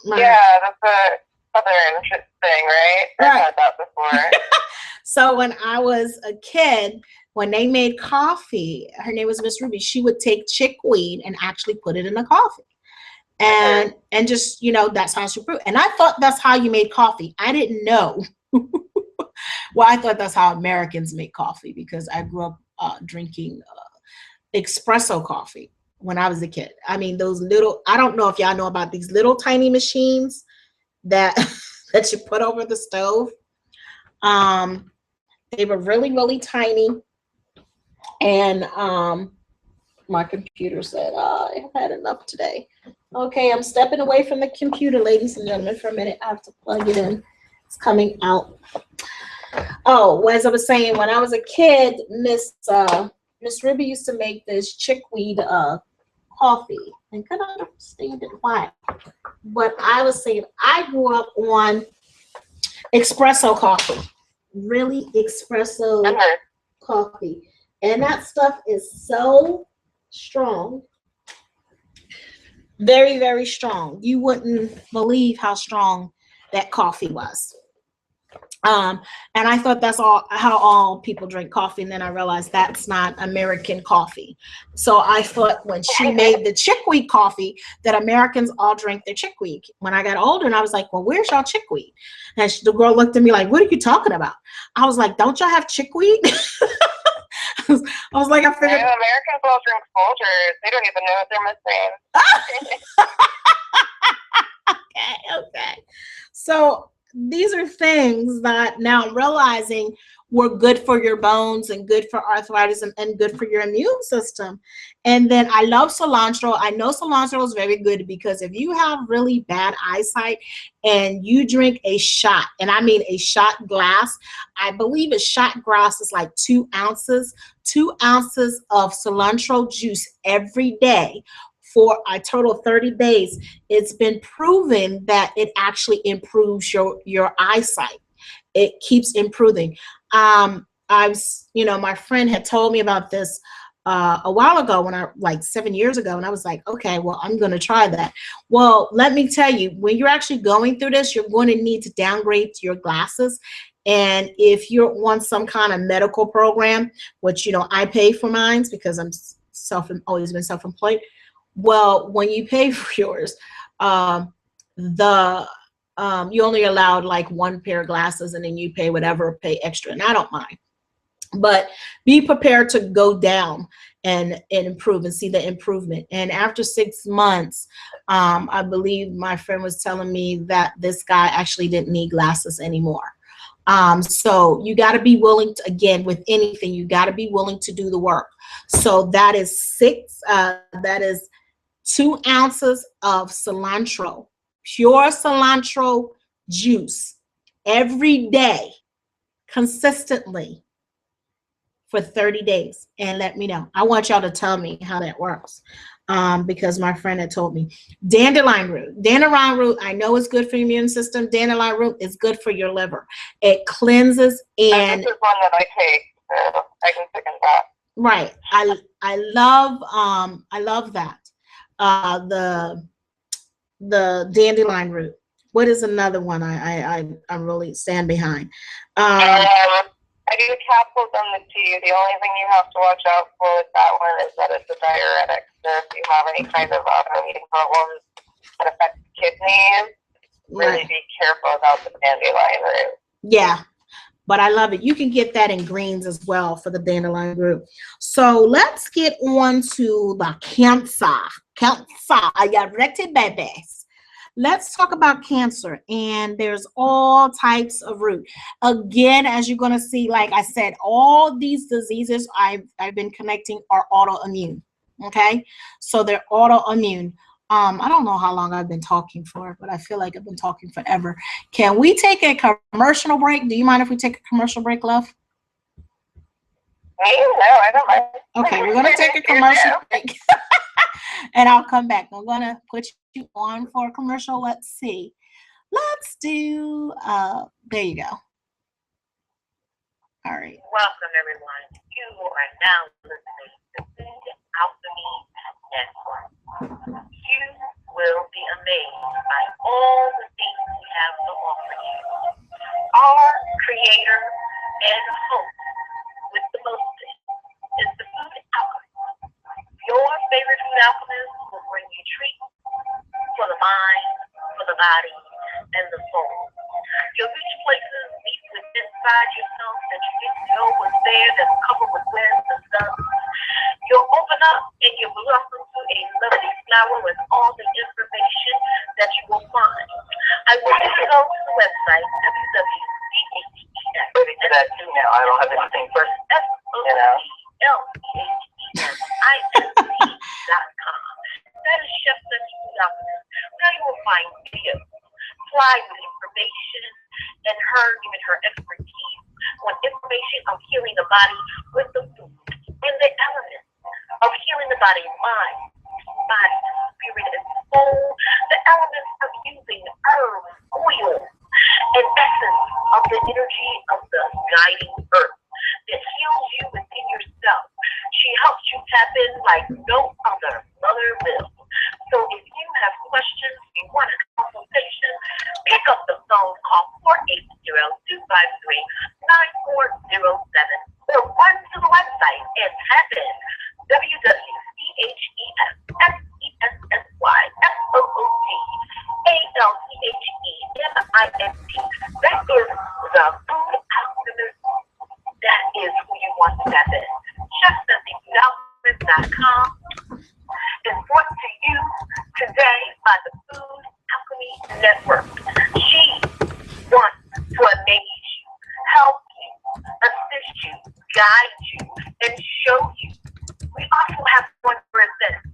yeah, that's a southern thing, right? I've had that before. So when I was a kid, when they made coffee, her name was Miss Ruby, she would take chickweed and actually put it in the coffee. And just, you know, that's how she brewed. And I thought that's how you made coffee. I didn't know. Well, I thought that's how Americans make coffee because I grew up drinking espresso coffee when I was a kid. I mean, those little, I don't know if y'all know about these little tiny machines that that you put over the stove. They were really, really tiny. And my computer said, I've had enough today. Okay, I'm stepping away from the computer, ladies and gentlemen, for a minute. I have to plug it in. It's coming out. Oh, as I was saying, when I was a kid, Miss Ruby used to make this chickweed coffee. And couldn't understand it why. But I was saying, I grew up on espresso coffee. Really espresso coffee. And that stuff is so strong. Very, very strong. You wouldn't believe how strong that coffee was. And I thought that's how all people drink coffee. And then I realized that's not American coffee. So I thought when she made the chickweed coffee that Americans all drink their chickweed. When I got older and I was like, well, where's y'all chickweed? And the girl looked at me like, what are you talking about? I was like, don't y'all have chickweed? I was like, I figured. Americans all drink Folgers. They don't even know what they're missing. Okay. So these are things that now I'm realizing were good for your bones and good for arthritis and good for your immune system. And then I love cilantro. I know cilantro is very good because if you have really bad eyesight and you drink a shot, and I mean a shot glass, I believe a shot glass is like 2 ounces, 2 ounces of cilantro juice every day for a total of 30 days, it's been proven that it actually improves your eyesight. It keeps improving. My friend had told me about this a while ago like 7 years ago, and I was like, okay, well, I'm going to try that. Well, let me tell you, when you're actually going through this, you're going to need to downgrade your glasses. And if you're on some kind of medical program, which, you know, I pay for mine because I'm always been self-employed. Well, when you pay for yours, you only allowed like 1 pair of glasses, and then you pay extra, and I don't mind. But be prepared to go down and improve and see the improvement. And after 6 months, I believe my friend was telling me that this guy actually didn't need glasses anymore. So you got to be willing to, again, with anything, you got to be willing to do the work. So that is 2 ounces of cilantro, pure cilantro juice every day, consistently for 30 days. And let me know. I want y'all to tell me how that works because my friend had told me. Dandelion root. Dandelion root, I know is good for your immune system. Dandelion root is good for your liver. It cleanses and... This is one that I take, so I can pick it up. Right. I love that. The dandelion root. What is another one I really stand behind? I do capsules on the tea. The only thing you have to watch out for with that one is that it's a diuretic. So if you have any kind of autoimmune problems that affect the kidneys, really be careful about the dandelion root. Yeah. But I love it. You can get that in greens as well for the dandelion root. So let's get on to the cancer. I got erected babies. Let's talk about cancer. And there's all types of root. Again, as you're going to see, like I said, all these diseases I've been connecting are autoimmune. Okay. So they're autoimmune. I don't know how long I've been talking for, but I feel like I've been talking forever. Can we take a commercial break? Do you mind if we take a commercial break, love? No, I don't mind. Okay, we're going to take a commercial break. And I'll come back. I'm going to put you on for a commercial. Let's see. let's do, there you go. All right. Welcome, everyone. You are now listening to Food Alchemy Network. You will be amazed by all the things we have to offer you. Our creator and host with the mostest is the Food Alchemist. Your favorite food alchemist will bring you treats for the mind, for the body, and the soul. You'll reach places deep within inside yourself that you didn't know was there, that's covered with winds and stuff. You'll open up and you'll blossom to a lovely flower with all the information that you will find. I want you to go to the website, www.chefsethis.com. To that too now. I don't have anything first. That is Chef Sethis.com. Now you will find videos, slides with information, and giving her expertise on information of healing the body with the food and the elements of healing the body, mind, body, spirit, and soul. The elements of using herbs, oils, and essence of the energy of the guiding earth that heals you within yourself. She helps you tap in like no other mother will. So if you have questions, you want a consultation, pick up the phone, call 480-253-9407, or run to the website and tap in www.chefsethis.com. That is the Food Alchemist. That is who you want to tap in. ChefSethis.com is brought to you today by the Food Alchemy Network. She wants to amaze you, help you, assist you, guide you, and show you. We also have one for events.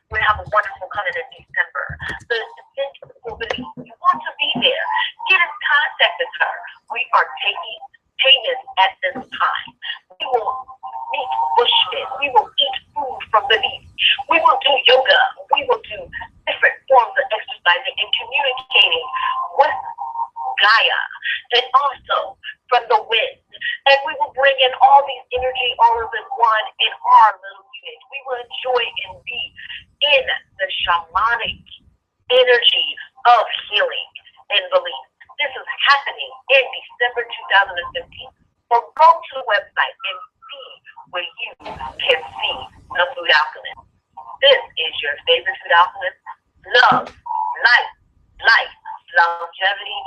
We have a wonderful coming in December. The event will be, you want to be there, get in contact with her. We are taking payment at this time. We will meet bushmen. We will eat food from the beach. We will do yoga. We will do different forms of exercising and communicating with Gaia and also from the wind. And we will bring in all these energy all as one in our little unit. We will enjoy and be in the shamanic energy of healing and belief. This is happening in December 2015. So go to the website and see where you can see the Food Alchemist. This is your favorite Food Alchemist. Love, life, longevity,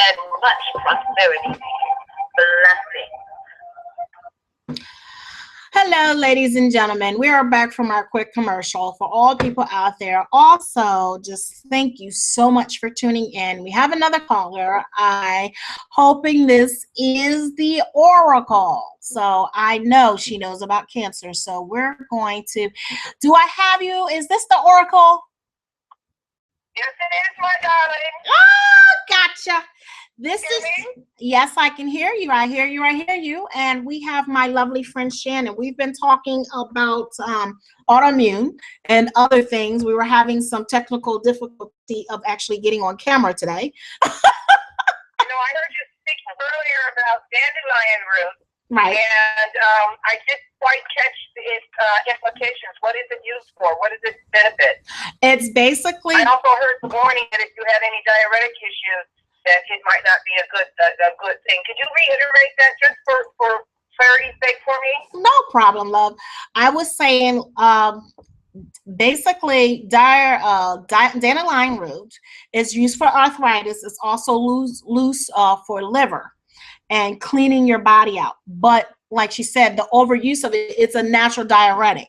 and much prosperity. Blessing. Hello, ladies and gentlemen. We are back from our quick commercial. For all people out there, also, just thank you so much for tuning in. We have another caller. I hoping this is the Oracle. So I know she knows about cancer. So we're going to, do I have you? Is this the Oracle? Yes, it is, my darling. Oh, gotcha. This Hear is, me? yes, I can hear you. I hear you. I hear you. And we have my lovely friend Shannon. We've been talking about autoimmune and other things. We were having some technical difficulty of actually getting on camera today. You know, I heard you speak earlier about dandelion root, Right. and I didn't quite catch its implications. What is it used for? What does it benefit? It's basically, I also heard the warning that if you have any diuretic issues, that it might not be a good thing. Could you reiterate that just for clarity's sake for me? no problem, love. I was saying basically dandelion root is used for arthritis. It's also loose for liver and cleaning your body out. But like she said, the overuse of it, it's a natural diuretic.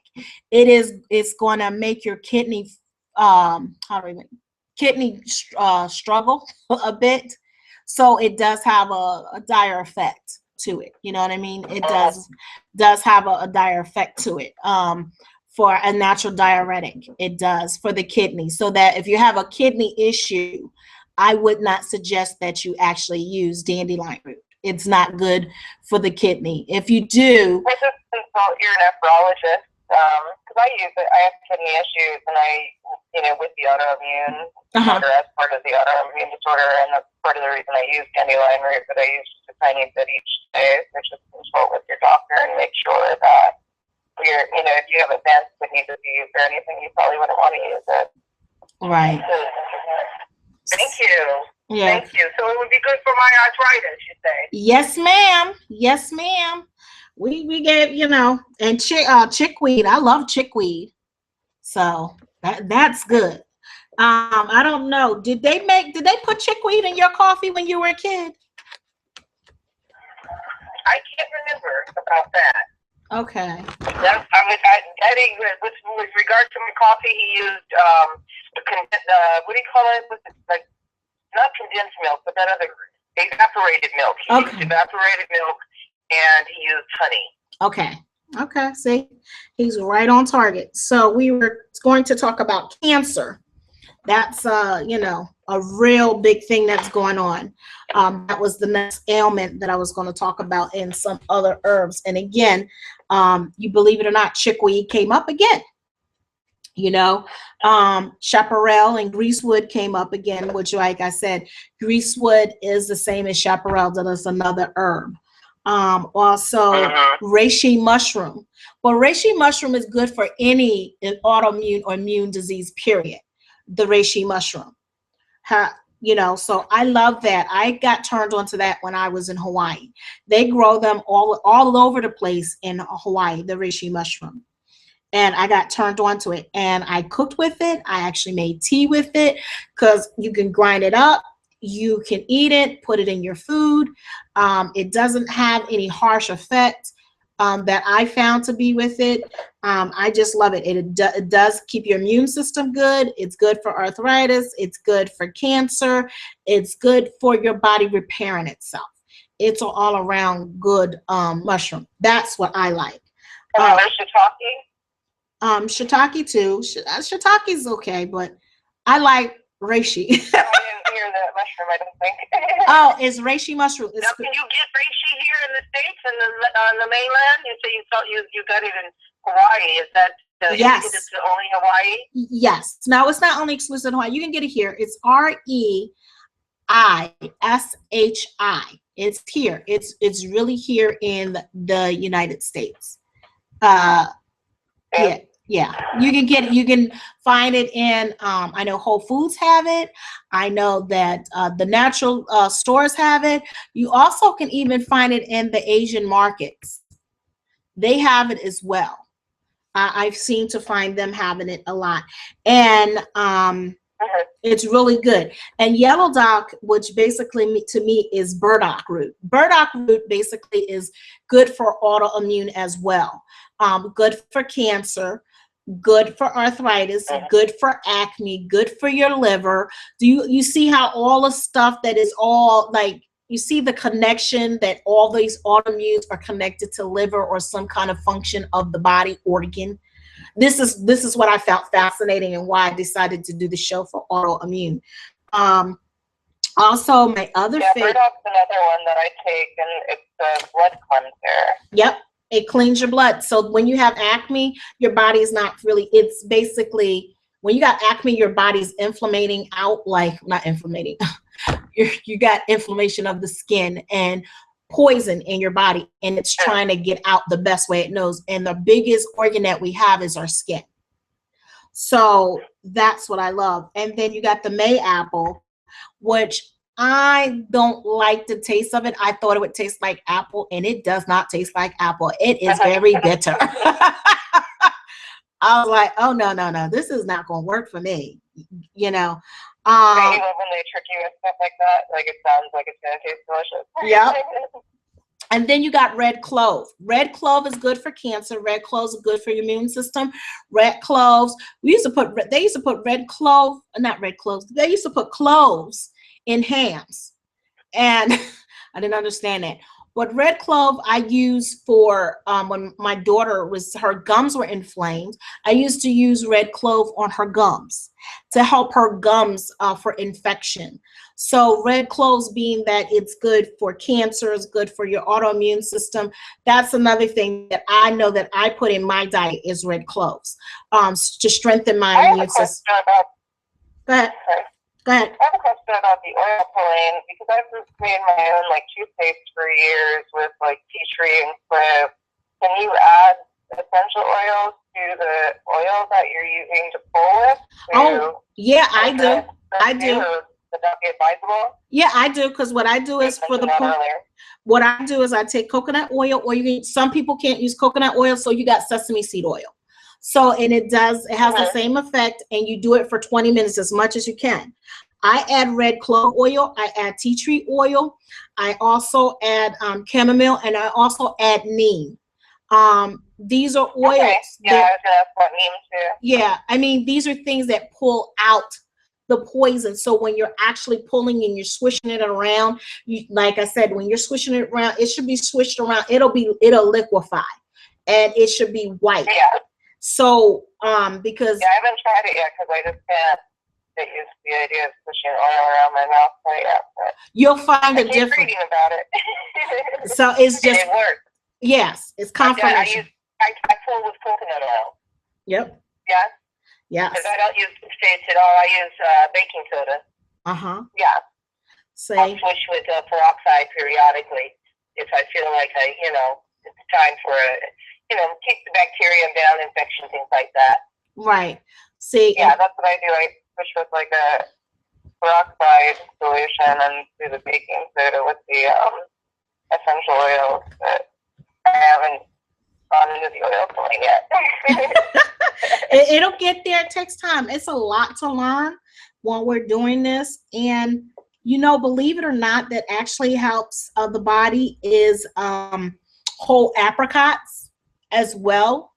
It's going to make your kidney struggle a bit. So it does have a dire effect to it. You know what I mean? It does have a dire effect to it. For a natural diuretic, it does for the kidney. So that if you have a kidney issue, I would not suggest that you actually use dandelion root. It's not good for the kidney. If you do, You're a nephrologist. because I use it. I have kidney issues, and with the autoimmune disorder, as part of the autoimmune disorder, and that's part of the reason I use dandelion root, but I use just a tiny bit each day, which is consult with your doctor and make sure that if you have advanced kidney disease or anything, you probably wouldn't want to use it. Right. Thank you. Yeah. Thank you. So it would be good for my arthritis, you say? Yes, ma'am. Yes, ma'am. We get, and chickweed. I love chickweed. So that's good. I don't know. Did they put chickweed in your coffee when you were a kid? I can't remember about that. Okay. With regard to my coffee, he used what do you call it? Like not condensed milk, but that other evaporated milk. He used evaporated milk, and he used honey. Okay. See, he's right on target. So we were going to talk about cancer. That's a real big thing that's going on. That was the next ailment that I was going to talk about, in some other herbs. And again, you believe it or not, chickweed came up again. Chaparral and greasewood came up again, which, like I said, greasewood is the same as chaparral. That is another herb. Also reishi mushroom. Well, reishi mushroom is good for any autoimmune or immune disease, period. The reishi mushroom. So I love that. I got turned on to that when I was in Hawaii. They grow them all over the place in Hawaii, the reishi mushroom. And I got turned on to it, and I cooked with it. I actually made tea with it, because you can grind it up. You can eat it, put it in your food. It doesn't have any harsh effect that I found to be with it. I just love it. It does keep your immune system good. It's good for arthritis. It's good for cancer. It's good for your body repairing itself. It's an all around good mushroom. That's what I like. Shiitake? Shiitake too. Shiitake is okay, but I like reishi. I didn't hear that mushroom, I don't think. Oh, it's reishi mushroom. Now, can you get reishi here in the States and on the mainland? You say you got it in Hawaii. Is that yes? It's only Hawaii? Yes. Now, it's not only exclusive to Hawaii. You can get it here. It's REISHI. It's here. It's really here in the United States. Yeah. You can get it. You can find it in. I know Whole Foods have it. I know that the natural stores have it. You also can even find it in the Asian markets. They have it as well. I've seen to find them having it a lot, and it's really good. And yellow dock, which basically to me is burdock root. Burdock root basically is good for autoimmune as well. Good for cancer, good for arthritis, good for acne, good for your liver. Do you see how all the stuff that is all like, you see the connection that all these autoimmunes are connected to liver or some kind of function of the body organ? This is what I found fascinating, and why I decided to do the show for autoimmune. Also, my other favorite. Burdock's another one that I take, and it's a blood cleanser. Yep. It cleans your blood. So when you have acne, your body is not really, it's basically, when you got acne, your body's inflamming out, like, not inflamming, you got inflammation of the skin and poison in your body, and it's trying to get out the best way it knows. And the biggest organ that we have is our skin. So that's what I love. And then you got the May apple, which I don't like the taste of it. I thought it would taste like apple, and it does not taste like apple. It is very bitter. I was like, oh, no, this is not going to work for me, I love when they trick you and stuff like that. Like, it sounds like it's going to taste delicious. Yep. And then you got red clove. Red clove is good for cancer. Red cloves are good for your immune system. Red cloves, they used to put red clove, not red cloves. They used to put cloves in hams. And I didn't understand that. But red clove I use for when my daughter her gums were inflamed. I used to use red clove on her gums to help her gums for infection. So red cloves, being that it's good for cancer, it's good for your autoimmune system. That's another thing that I know that I put in my diet is red cloves to strengthen my immune system. Go ahead. Go ahead. I have a question about the oil pulling, because I've made my own like toothpaste for years with like tea tree and clove. Can you add essential oils to the oil that you're using to pull with? Oh, yeah, I do. I do. Would that be advisable? Yeah, I do, because what I do is for the what I do is I take coconut oil, or some people can't use coconut oil, so you got sesame seed oil. So, and it has the same effect, and you do it for 20 minutes, as much as you can. I add red clove oil, I add tea tree oil, I also add chamomile, and I also add neem. These are oils. Okay. Yeah, I was gonna ask about neem too. Yeah, I mean, these are things that pull out the poison. So when you're actually pulling and you're swishing it around, like I said, when you're swishing it around, it should be swished around. It'll liquefy, and it should be white. Yeah. So because I haven't tried it yet, because I just can't get used to the idea of pushing oil around my mouth quite yet. But you'll find a difference. Reading about it. So it's just, it works. Yes, it's confirmation. I pull with coconut oil. Yep. Yeah. Yes. Because I don't use toothpaste at all. I use baking soda. Yeah. Say. I'll switch with peroxide periodically if I feel like it's time for keep the bacteria down, infection, things like that. Right. See. Yeah, that's what I do. I switch with like a peroxide solution and do the baking soda with the essential oils. But I haven't gone into the oil pulling yet. It'll get there. It takes time. It's a lot to learn while we're doing this. And, believe it or not, that actually helps the body is whole apricots as well.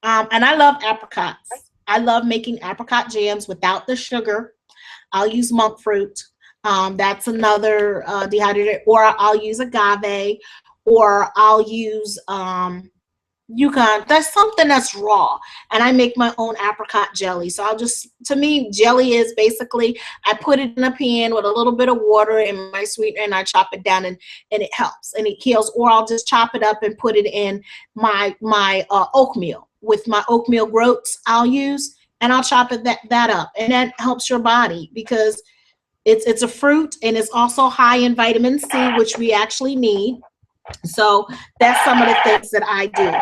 And I love apricots. I love making apricot jams without the sugar. I'll use monk fruit. That's another dehydrated, or I'll use agave, or I'll use Yukon. That's something that's raw, and I make my own apricot jelly. So to me, jelly is basically, I put it in a pan with a little bit of water and my sweetener, and I chop it down, and it helps and it heals. Or I'll just chop it up and put it in my oatmeal. With my oatmeal groats I'll use, and I'll chop that up, and that helps your body because it's a fruit, and it's also high in vitamin C, which we actually need. So that's some of the things that I do.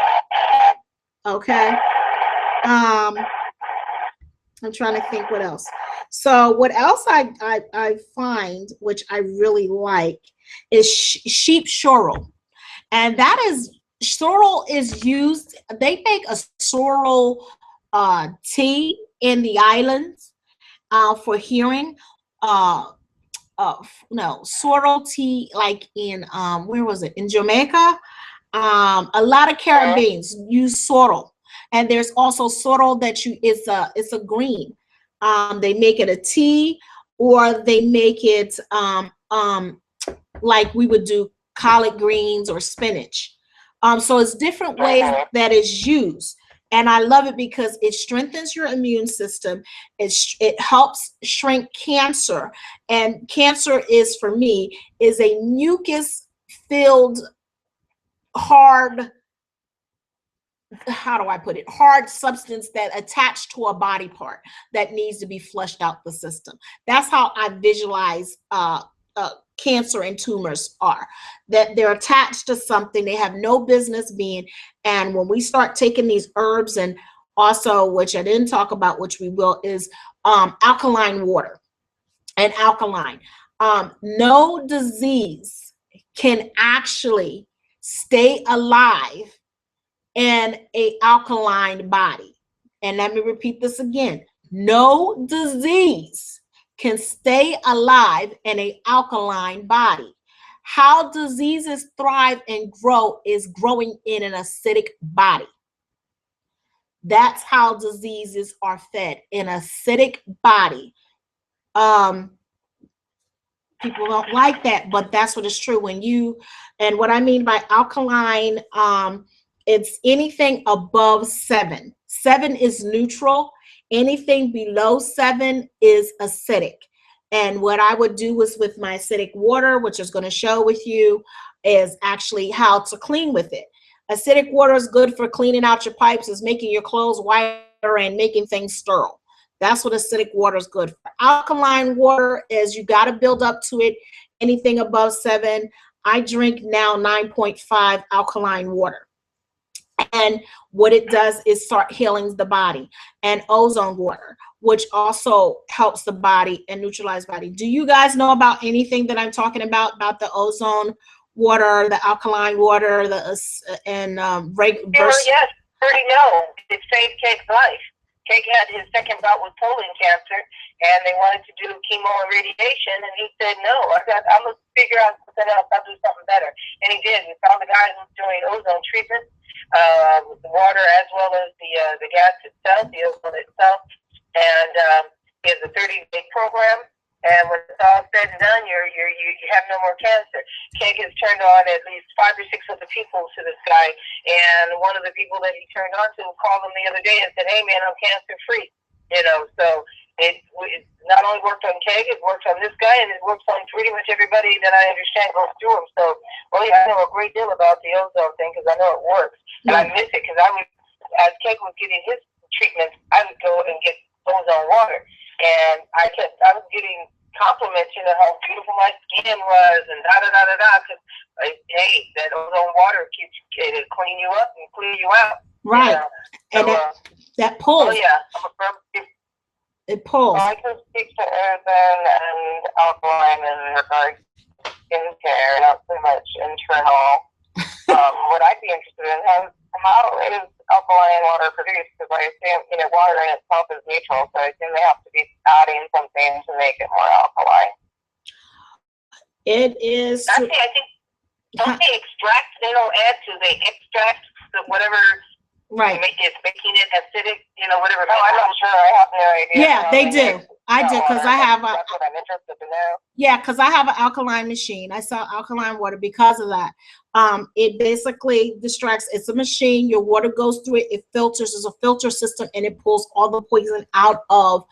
Okay. I'm trying to think what else. So what else I find, which I really like, is sheep sorrel. And that is, sorrel is used, they make a sorrel tea in the islands for hearing. Sorrel tea, like in where was it, in Jamaica, a lot of Caribbeans use sorrel, and there's also sorrel that it's a green. They make it a tea, or they make it like we would do collard greens or spinach. So it's different ways that is used. And I love it because it strengthens your immune system. It helps shrink cancer. And cancer is, for me, is a mucus-filled, hard, how do I put it? Hard substance that attached to a body part that needs to be flushed out the system. That's how I visualize cancer and tumors are, that they're attached to something they have no business being. And when we start taking these herbs, and also, which I didn't talk about, which we will, is alkaline water and alkaline. No disease can actually stay alive in an alkaline body. And let me repeat this again. No disease can stay alive in an alkaline body. How diseases thrive and grow is growing in an acidic body. That's how diseases are fed, in an acidic body. people don't like that, but that's what is true. When you, and what I mean by alkaline, it's anything above 7. 7 is neutral. Anything below 7 is acidic. And what I would do is with my acidic water, which is going to show with you, is actually how to clean with it. Acidic water is good for cleaning out your pipes, is making your clothes whiter and making things sterile. That's what acidic water is good for. Alkaline water is, you got to build up to it. Anything above 7. I drink now 9.5 alkaline water. And what it does is start healing the body. And ozone water, which also helps the body and neutralize body. Do you guys know about anything that I'm talking about the ozone water, the alkaline water, Yes, already know. It saved Cake's life. Cake had his second bout with colon cancer, and they wanted to do chemo and radiation, and he said, no, I'm going to figure out something else. I'll do something better. And he did. We found the guy who's doing ozone treatment with the water as well as the gas itself, the ozone itself. And he has a 30-day program. And when it's all said and done, you have no more cancer. Cake has turned on at least 5 or 6 other people to this guy. And one of the people that he turned on to called him the other day and said, hey, man, I'm cancer-free. You know, so it not only worked on Cake, it worked on this guy, and it works on pretty much everybody that I understand goes through him. So, well, yeah, I know a great deal about the ozone thing because I know it works. And I miss it because as Cake was getting his treatments, I would go and get ozone water. And I was getting compliments, you know, how beautiful my skin was, and because, hey, that ozone water it'll clean you up and clean you out. Right. You know? And that pulls. Oh, yeah. I'm a firm it pulls. I can speak to ozone and alkaline in regards to skincare, not so much internal. What I'd be interested in, how is alkaline water produced? Because I assume, you know, water in itself is neutral, so I assume they have to be adding something to make it more alkaline. It is. Actually, I think, don't they extract? They don't add to, they extract whatever. Right. It's making it acidic, you know, whatever. Oh, I'm not sure. I have no idea. Yeah, they do. I do, because I have that's what I'm interested to know. Yeah, because I have an alkaline machine. I sell alkaline water because of that. It basically distracts. It's a machine. Your water goes through it. It filters. It's a filter system, and it pulls all the poison out of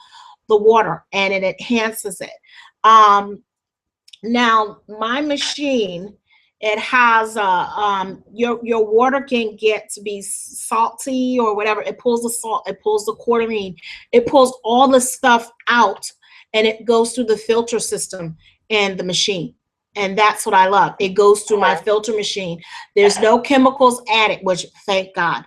the water, and it enhances it. Now, my machine, it has your water can get to be salty or whatever. It pulls the salt, it pulls the chlorine, it pulls all the stuff out, and it goes through the filter system in the machine. And that's what I love. It goes through my filter machine. There's no chemicals added, which thank God,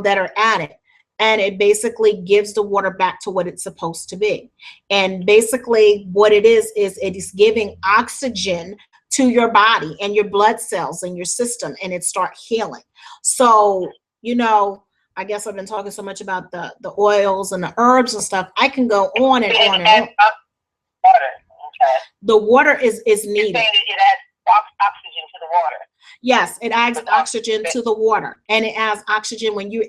that are added. And it basically gives the water back to what it's supposed to be. And basically what it is it is giving oxygen to your body and your blood cells and your system, and it starts healing. So, you know, I guess I've been talking so much about the oils and the herbs and stuff. I can go on and on and on. Water. Okay. The water is needed. It adds oxygen to the water. Yes, it adds oxygen to the water, and it adds oxygen when you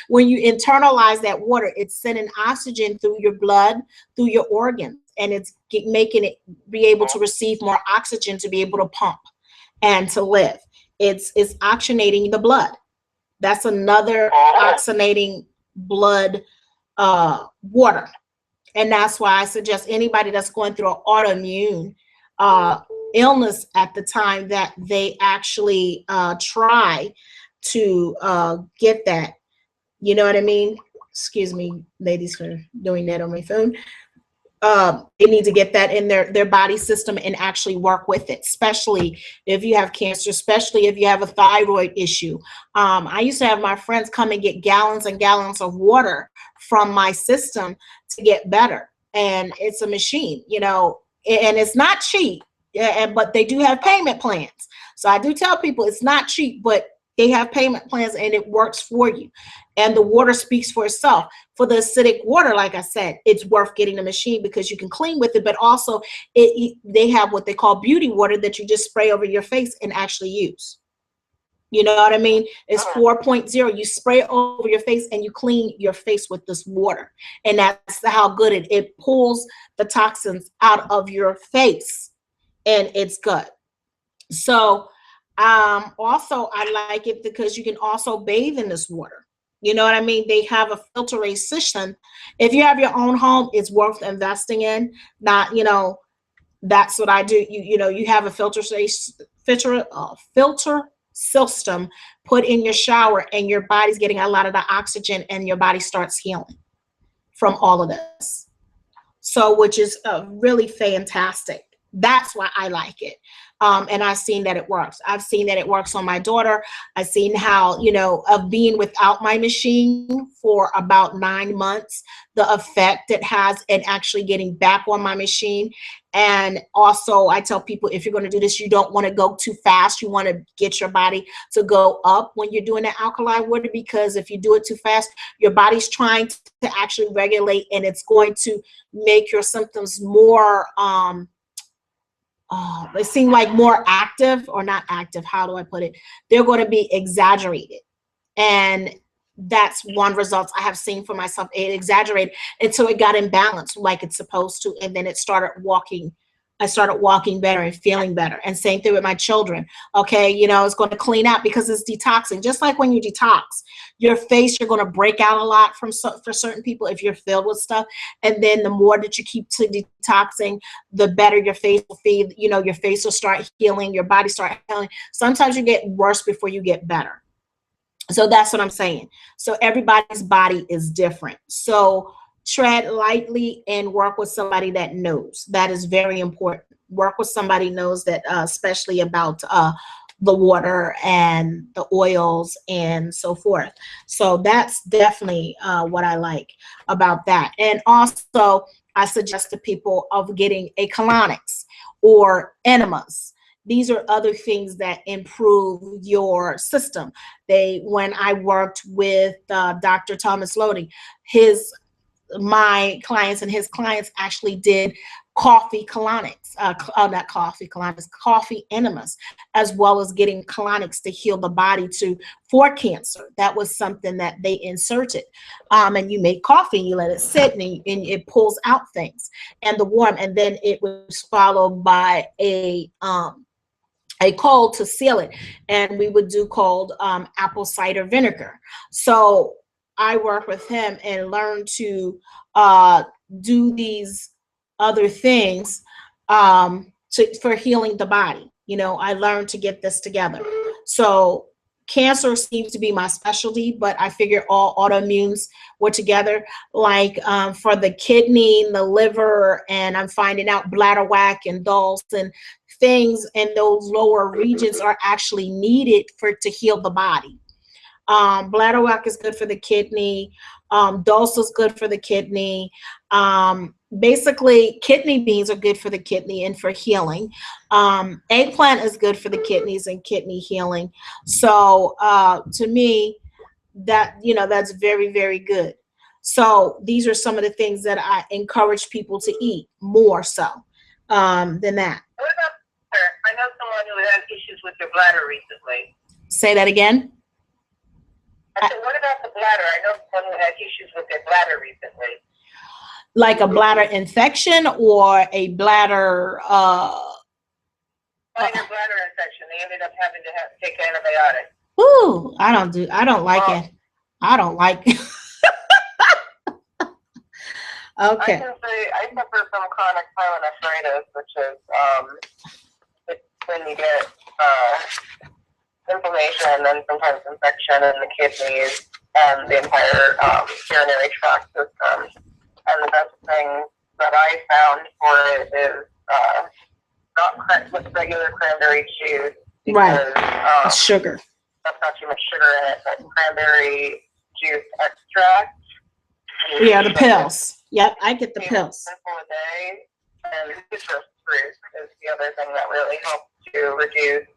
when you internalize that water. It's sending oxygen through your blood, through your organs, and it's making it be able to receive more oxygen to be able to pump and to live. It's oxygenating the blood. That's another oxygenating blood water. And that's why I suggest anybody that's going through an autoimmune illness at the time that they actually try to get that. You know what I mean? Excuse me, ladies, for doing that on my phone. They need to get that in their body system and actually work with it, especially if you have cancer, especially if you have a thyroid issue. I used to have my friends come and get gallons and gallons of water from my system to get better. And it's a machine, you know, and it's not cheap, but they do have payment plans. So I do tell people it's not cheap, but they have payment plans and it works for you. And the water speaks for itself. For the acidic water, like I said, it's worth getting a machine because you can clean with it, but also they have what they call beauty water that you just spray over your face and actually use. You know what I mean? It's 4.0. You spray it over your face and you clean your face with this water. And that's how good it pulls the toxins out of your face, and it's good. So also I like it because you can also bathe in this water. You know what I mean? They have a filtration system. If you have your own home, it's worth investing in. Not, you know, that's what I do. You know, you have a filter system put in your shower, and your body's getting a lot of the oxygen, and your body starts healing from all of this. So, which is really fantastic. That's why I like it. And I've seen that it works. I've seen that it works on my daughter. I've seen how, you know, of being without my machine for about 9 months, the effect it has and actually getting back on my machine. And also I tell people, if you're going to do this, you don't want to go too fast. You want to get your body to go up when you're doing the alkaline water, because if you do it too fast, your body's trying to actually regulate, and it's going to make your symptoms more, they seem like more active, or not active. How do I put it? They're going to be exaggerated. And that's one result I have seen for myself. It exaggerated until it got imbalanced like it's supposed to. And then it started walking. I started walking better and feeling better. And same thing with my children. Okay, you know, it's going to clean out because it's detoxing. Just like when you detox, your face, you're going to break out a lot for certain people if you're filled with stuff. And then the more that you keep to detoxing, the better your face will feel. You know, your face will start healing, your body start healing. Sometimes you get worse before you get better. So that's what I'm saying. So everybody's body is different. So tread lightly and work with somebody that knows. That is very important. Work with somebody who knows that, especially about the water and the oils and so forth. So that's definitely what I like about that. And also, I suggest to people of getting a colonics or enemas. These are other things that improve your system. When I worked with Dr. Thomas Lodi, my clients and his clients actually did coffee colonics, not coffee colonics, coffee enemas, as well as getting colonics to heal the body for cancer. That was something that they inserted. And you make coffee, and you let it sit, and it pulls out things and the warm. And then it was followed by a cold to seal it. And we would do cold apple cider vinegar. So I work with him and learn to do these other things for healing the body. You know, I learned to get this together. So cancer seems to be my specialty, but I figure all autoimmunes were together, like for the kidney, the liver, and I'm finding out bladder whack and dulse and things in those lower regions are actually needed to heal the body. Bladder whack is good for the kidney. Dulse is good for the kidney. Basically, kidney beans are good for the kidney and for healing. Eggplant is good for the kidneys and kidney healing. So to me, that's very, very good. So these are some of the things that I encourage people to eat more so than that. What about, I know someone who had issues with their bladder recently. Say that again. I said, what about the bladder? I know someone who had issues with their bladder recently. Like a bladder infection or a bladder? Minor bladder infection. They ended up having to take antibiotics. Ooh, I don't like it. I don't like it. Okay. I can say I suffer from chronic thyroid arthritis, which is when you get inflammation and sometimes infection in the kidneys and the entire urinary tract system. And the best thing that I found for it is not with regular cranberry juice. Because, right. Sugar. That's not too much sugar in it, but cranberry juice extract. Yeah, the pills. Yep, I get the pills. A day, and citrus fruit is the other thing that really helps to reduce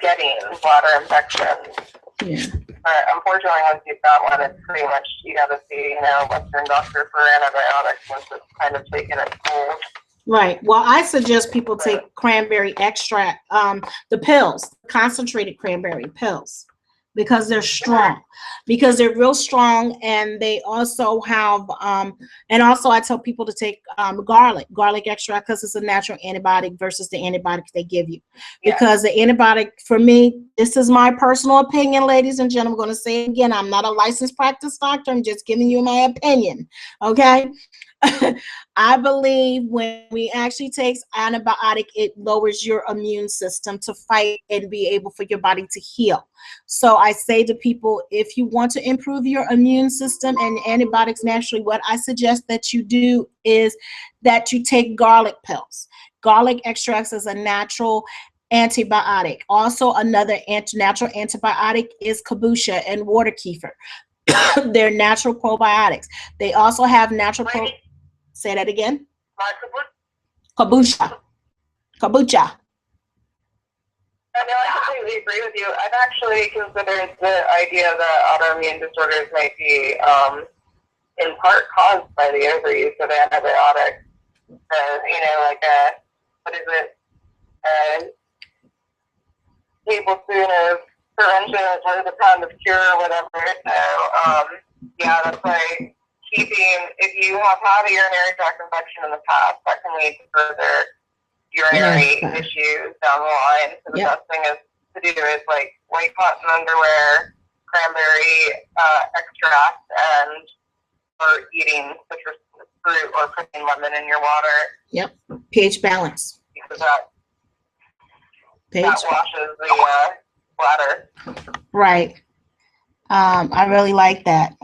getting bladder infections. Yeah. But unfortunately, once you've got one, it's pretty much, you got to see, Western doctor for antibiotics once it's kind of taken its toll. Right. Well, I suggest people take cranberry extract, the pills, concentrated cranberry pills, because they're strong, because they're real strong, and they also have, and also I tell people to take garlic extract, because it's a natural antibiotic versus the antibiotics they give you. Because the antibiotic, for me, this is my personal opinion, ladies and gentlemen, I'm going to say it again, I'm not a licensed practice doctor, I'm just giving you my opinion, okay? I believe when we actually take antibiotic, it lowers your immune system to fight and be able for your body to heal. So I say to people, if you want to improve your immune system and antibiotics naturally, what I suggest that you do is that you take garlic pills. Garlic extracts is a natural antibiotic. Also, another natural antibiotic is kombucha and water kefir. They're natural probiotics. They also have natural say that again. Kombucha. Kombucha. I know, I completely agree with you. I've actually considered the idea that autoimmune disorders might be in part caused by the overuse of antibiotics. You know, like what is it? Tablespoon of prevention is worth a pound of cure or whatever. So, yeah, that's why if you have had a urinary tract infection in the past, that can lead to further urinary issues down the line. So the best thing to do is like white cotton underwear, cranberry extract, and or eating citrus fruit or putting lemon in your water. Yep. pH balance. Because that washes the bladder. Right. I really like that.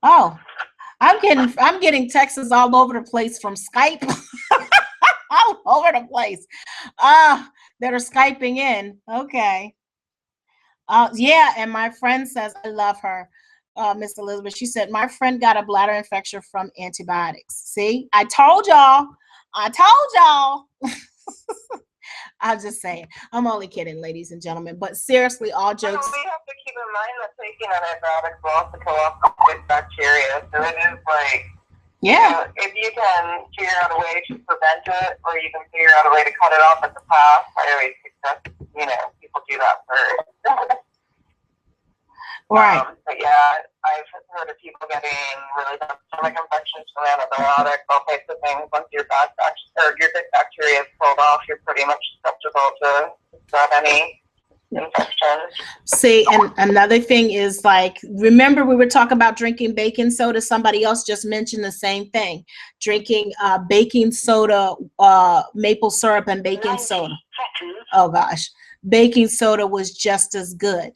Oh, I'm getting texts all over the place from Skype. All over the place. That are Skyping in. Okay. Yeah, and my friend says, I love her, Miss Elizabeth. She said, my friend got a bladder infection from antibiotics. See, I told y'all. I'm just saying. I'm only kidding, ladies and gentlemen. But seriously, all jokes. Well, we have to keep in mind that taking antibiotics will also kill off good bacteria. So it is like, you know, if you can figure out a way to prevent it, or you can figure out a way to cut it off at the pass, I always suggest, you know, people do that first. Right. But yeah, I've heard of people getting really bad stomach infections from antibiotics, all types of things. Once your good bacteria is pulled off, you're pretty much susceptible to any infection. See, and another thing is, like, remember we were talking about drinking baking soda? Somebody else just mentioned the same thing. Drinking baking soda, maple syrup and baking soda. Oh gosh, baking soda was just as good.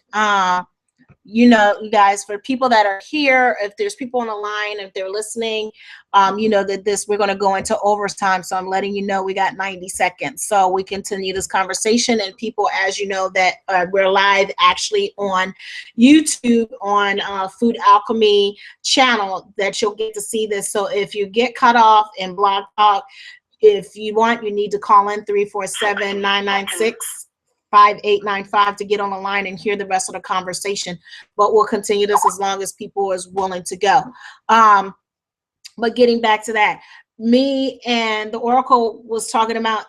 You know, you guys, for people that are here, if there's people on the line, if they're listening, you know that we're going to go into overtime. So I'm letting you know we got 90 seconds. So we continue this conversation. And people, as you know, that we're live actually on YouTube on Food Alchemy channel, that you'll get to see this. So if you get cut off in Blog Talk, if you want, you need to call in 347-996. 5895 to get on the line and hear the rest of the conversation. But we'll continue this as long as people is willing to go. But getting back to that, me and the Oracle was talking about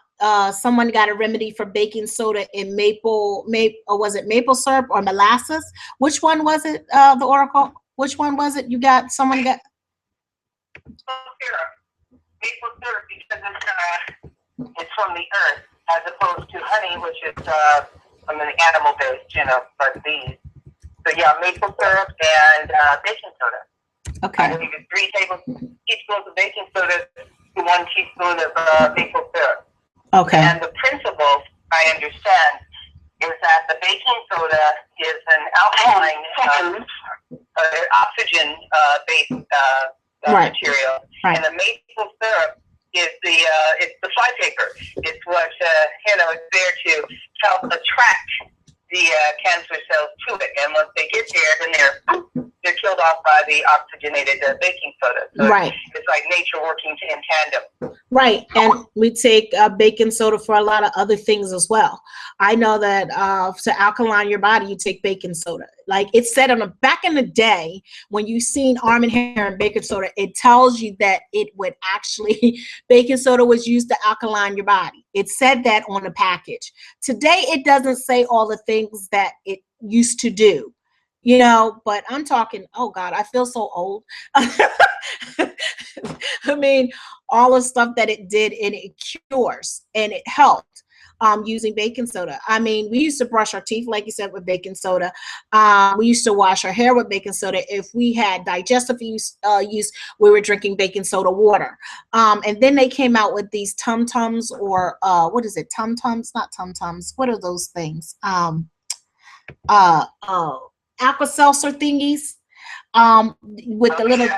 someone got a remedy for baking soda in maple, or was it maple syrup or molasses? Which one was it, the Oracle? Which one was it? Someone got? Maple syrup, because it's from the earth, as opposed to honey, which is from an animal-based, you know, like bees. So yeah, maple syrup and baking soda. Okay. I believe it's 3 tablespoons of baking soda to 1 teaspoon of maple syrup. Okay. And the principle, I understand, is that the baking soda is an alkaline, oxygen-based material, right. and the maple syrup is it's the flypaper. It's what you know, it's there to help attract the cancer cells to it. And once they get there, then they're killed off by the oxygenated baking soda. So Right. it's like nature working in tandem. Right. And we take baking soda for a lot of other things as well. I know that to alkaline your body, you take baking soda. Like it said on the back in the day, when you seen Arm & Hammer and baking soda, it tells you that it would actually, baking soda was used to alkaline your body. It said that on the package. Today, it doesn't say all the things that it used to do. You know, but I'm talking, oh God, I feel so old. I mean, all the stuff that it did, and it cures and it helped using baking soda. I mean, we used to brush our teeth, like you said, with baking soda. We used to wash our hair with baking soda. If we had digestive use, we were drinking baking soda water. And then they came out with these tum-tums, or what is it? Tum-tums? Not tum-tums. What are those things? Alka-Seltzer thingies with the little,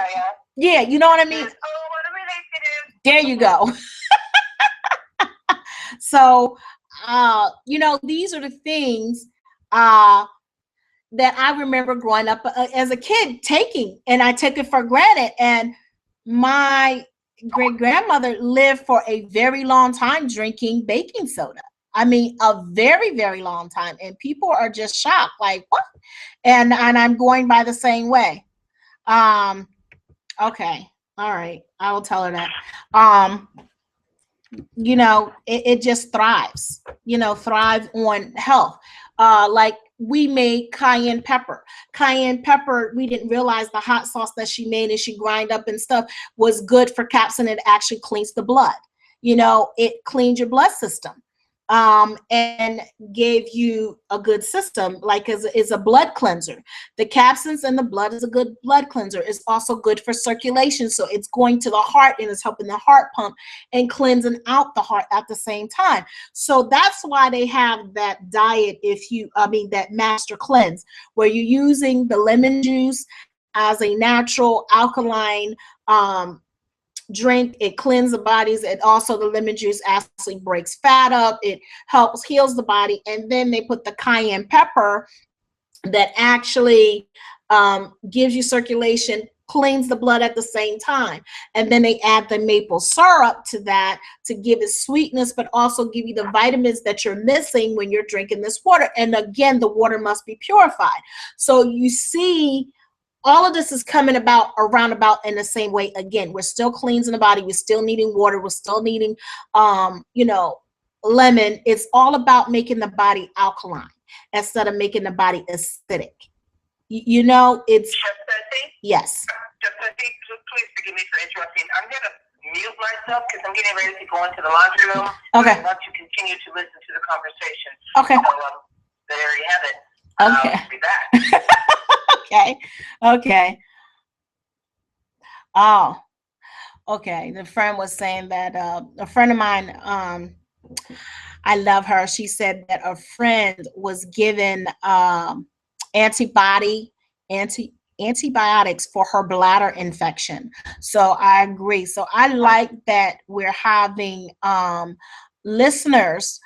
yeah, you know what I mean? There you go. So, you know, these are the things that I remember growing up as a kid taking, and I took it for granted. And my great-grandmother lived for a very long time drinking baking soda. I mean, a very, very long time. And people are just shocked, like, what? And I'm going by the same way. Okay. All right. I will tell her that. You know, it just thrives, you know, thrive on health. Like we made cayenne pepper. Cayenne pepper, we didn't realize the hot sauce that she made and she grind up and stuff was good for capsaicin. It actually cleans the blood. You know, it cleans your blood system. And gave you a good system, like is a blood cleanser. The capsaicin in the blood is a good blood cleanser. It's also good for circulation. So it's going to the heart and it's helping the heart pump and cleansing out the heart at the same time. So that's why they have that diet, that master cleanse, where you're using the lemon juice as a natural alkaline drink. It cleanses the bodies. It also, the lemon juice actually breaks fat up. It helps heals the body. And then they put the cayenne pepper that actually gives you circulation, cleans the blood at the same time. And then they add the maple syrup to that to give it sweetness, but also give you the vitamins that you're missing when you're drinking this water. And again, the water must be purified. So you see, all of this is coming about around about in the same way. Again, we're still cleansing the body. We're still needing water. We're still needing, you know, lemon. It's all about making the body alkaline instead of making the body acidic. You know, it's, yes. Please forgive me for interrupting. I'm going to mute myself because I'm getting ready to go into the laundry room. Okay. I want to continue to listen to the conversation. Okay. So there you have it. Okay. I'll be back. Okay. Okay. Oh, okay. The friend was saying that a friend of mine, I love her. She said that a friend was given antibiotics for her bladder infection. So I agree. So I like that we're having listeners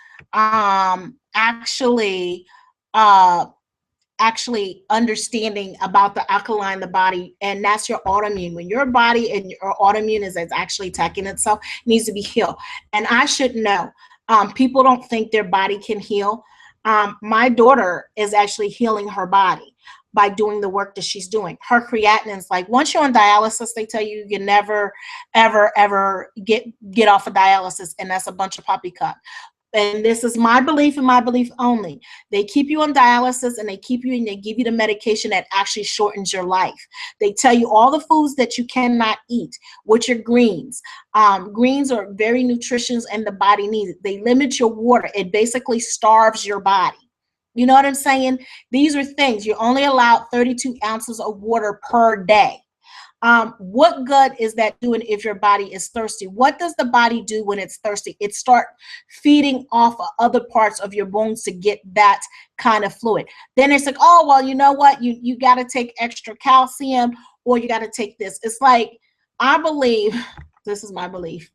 actually understanding about the alkaline the body, and that's your autoimmune. When your body and your autoimmune is actually attacking itself, it needs to be healed. And I should know, people don't think their body can heal. My daughter is actually healing her body by doing the work that she's doing. Her creatinine is like, once you're on dialysis, they tell you you can never, ever, ever get off of dialysis, and that's a bunch of poppycock. And this is my belief and my belief only. They keep you on dialysis and they keep you and they give you the medication that actually shortens your life. They tell you all the foods that you cannot eat, which are greens. Greens are very nutritious and the body needs it. They limit your water. It basically starves your body. You know what I'm saying? These are things. You're only allowed 32 ounces of water per day. What good is that doing if your body is thirsty? What does the body do when it's thirsty? It starts feeding off of other parts of your bones to get that kind of fluid. Then it's like, oh, well, you know what? You got to take extra calcium, or you got to take this. It's like, I believe, this is my belief.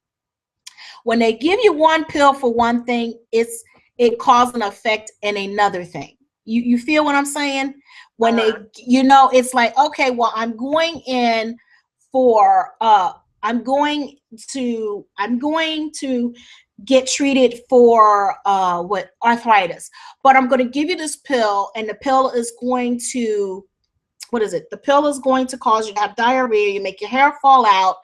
When they give you one pill for one thing, it causes an effect in another thing. You feel what I'm saying? when they, you know, it's like, okay, well, I'm going in for, I'm going to get treated for what, arthritis, but I'm going to give you this pill, and the pill is going to, what is it? The pill is going to cause you to have diarrhea, you make your hair fall out.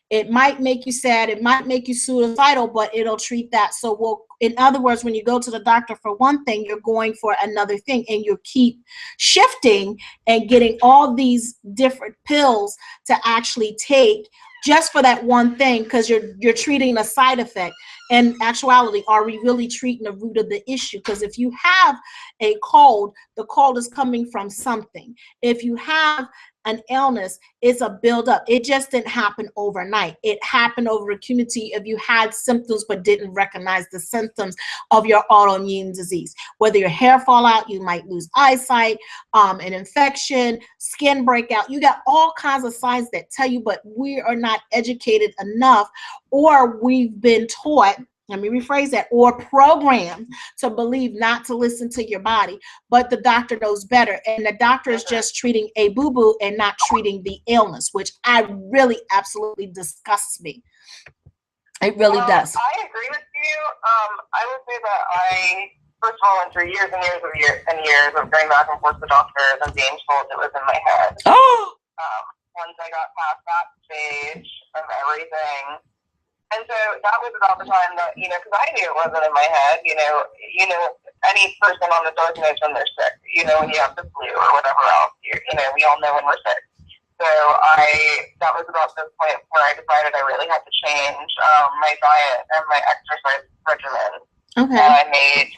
It might make you sad, it might make you suicidal, but it'll treat that. So we'll, in other words, when you go to the doctor for one thing, you're going for another thing, and you keep shifting and getting all these different pills to actually take just for that one thing, because you're treating a side effect. In actuality, are we really treating the root of the issue? Because if you have a cold, the cold is coming from something. If you have an illness, it's a buildup. It just didn't happen overnight. It happened over a community of you had symptoms but didn't recognize the symptoms of your autoimmune disease. Whether your hair fall out, you might lose eyesight, an infection, skin breakout. You got all kinds of signs that tell you, but we are not educated enough, or we've been taught, let me rephrase that, or programmed to believe not to listen to your body, but the doctor knows better. And the doctor is just treating a boo-boo and not treating the illness, which I really absolutely disgusts me. It really does. I agree with you. I would say that I, first of all, went through years and years of going back and forth to doctors and being told it was in my head. Oh! Once I got past that stage of everything, and so that was about the time that, you know, because I knew it wasn't in my head, you know, any person on this earth knows when they're sick, you know, when you have the flu or whatever else, you know, we all know when we're sick. So that was about this point where I decided I really had to change my diet and my exercise regimen. Okay. And I made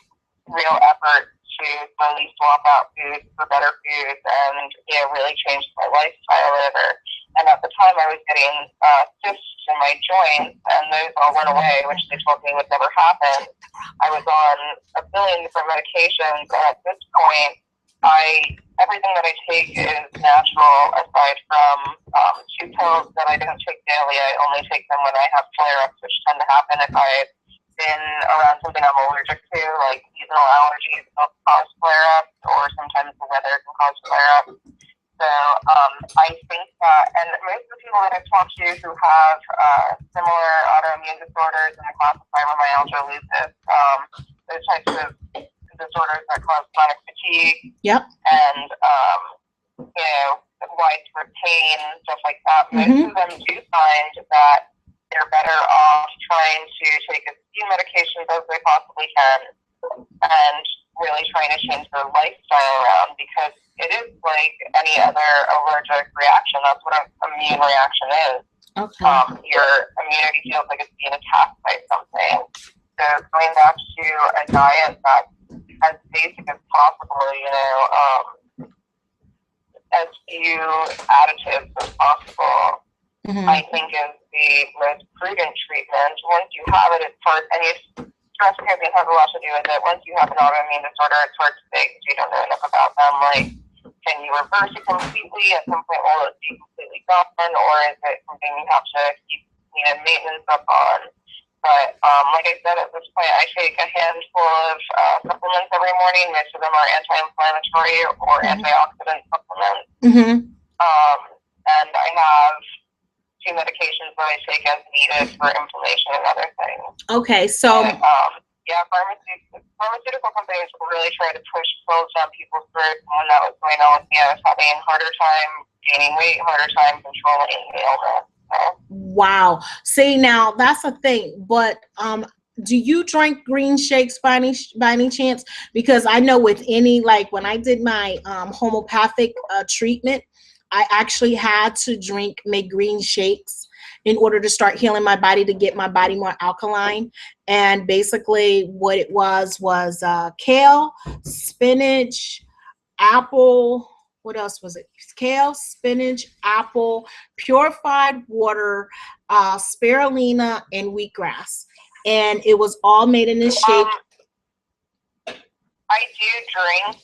real effort to slowly swap out foods for better foods and, you know, really change my lifestyle over. And at the time I was getting cysts in my joints, and those all went away, which they told me would never happen. I was on a billion different medications, and at this point, everything that I take is natural, aside from 2 pills that I don't take daily. I only take them when I have flare-ups, which tend to happen if I've been around something I'm allergic to, like seasonal allergies will cause flare-ups, or sometimes the weather can cause flare-ups. So I think that, and most of the people that I've talked to who have similar autoimmune disorders in the class of fibromyalgia, lupus, those types of disorders that cause chronic fatigue, yep, and you know, widespread pain, stuff like that. Most of them do find that they're better off trying to take as few medications as they possibly can, and really trying to change their lifestyle around, because it is like any other allergic reaction. That's what an immune reaction is. Okay. Your immunity feels like it's being attacked by something. So going back to a diet that's as basic as possible, you know, as few additives as possible, I think is the most prudent treatment. Once you have it, it's hard, and stress camping has a lot to do with it. Once you have an autoimmune disorder, it's hard to say because you don't know enough about them. Like, can you reverse it completely? At some point, will it be completely gone, or is it something you have to keep, you know, maintenance up on? But like I said, at this point, I take a handful of supplements every morning. Most of them are anti-inflammatory or antioxidant supplements. And I have 2 medications that I take as needed for inflammation and other things. Okay, so yeah, pharmaceutical companies will really try to push pills down people's throats. And when that was going on with me, I was having a harder time gaining weight, harder time controlling the illness. Wow. See, now that's a thing, but do you drink green shakes by any chance? Because I know with any, like when I did my homeopathic treatment, I actually had to make green shakes in order to start healing my body, to get my body more alkaline. And basically what it was kale, spinach, apple, what else was it? Kale, spinach, apple, purified water, spirulina, and wheatgrass. And it was all made in this shake. I do drink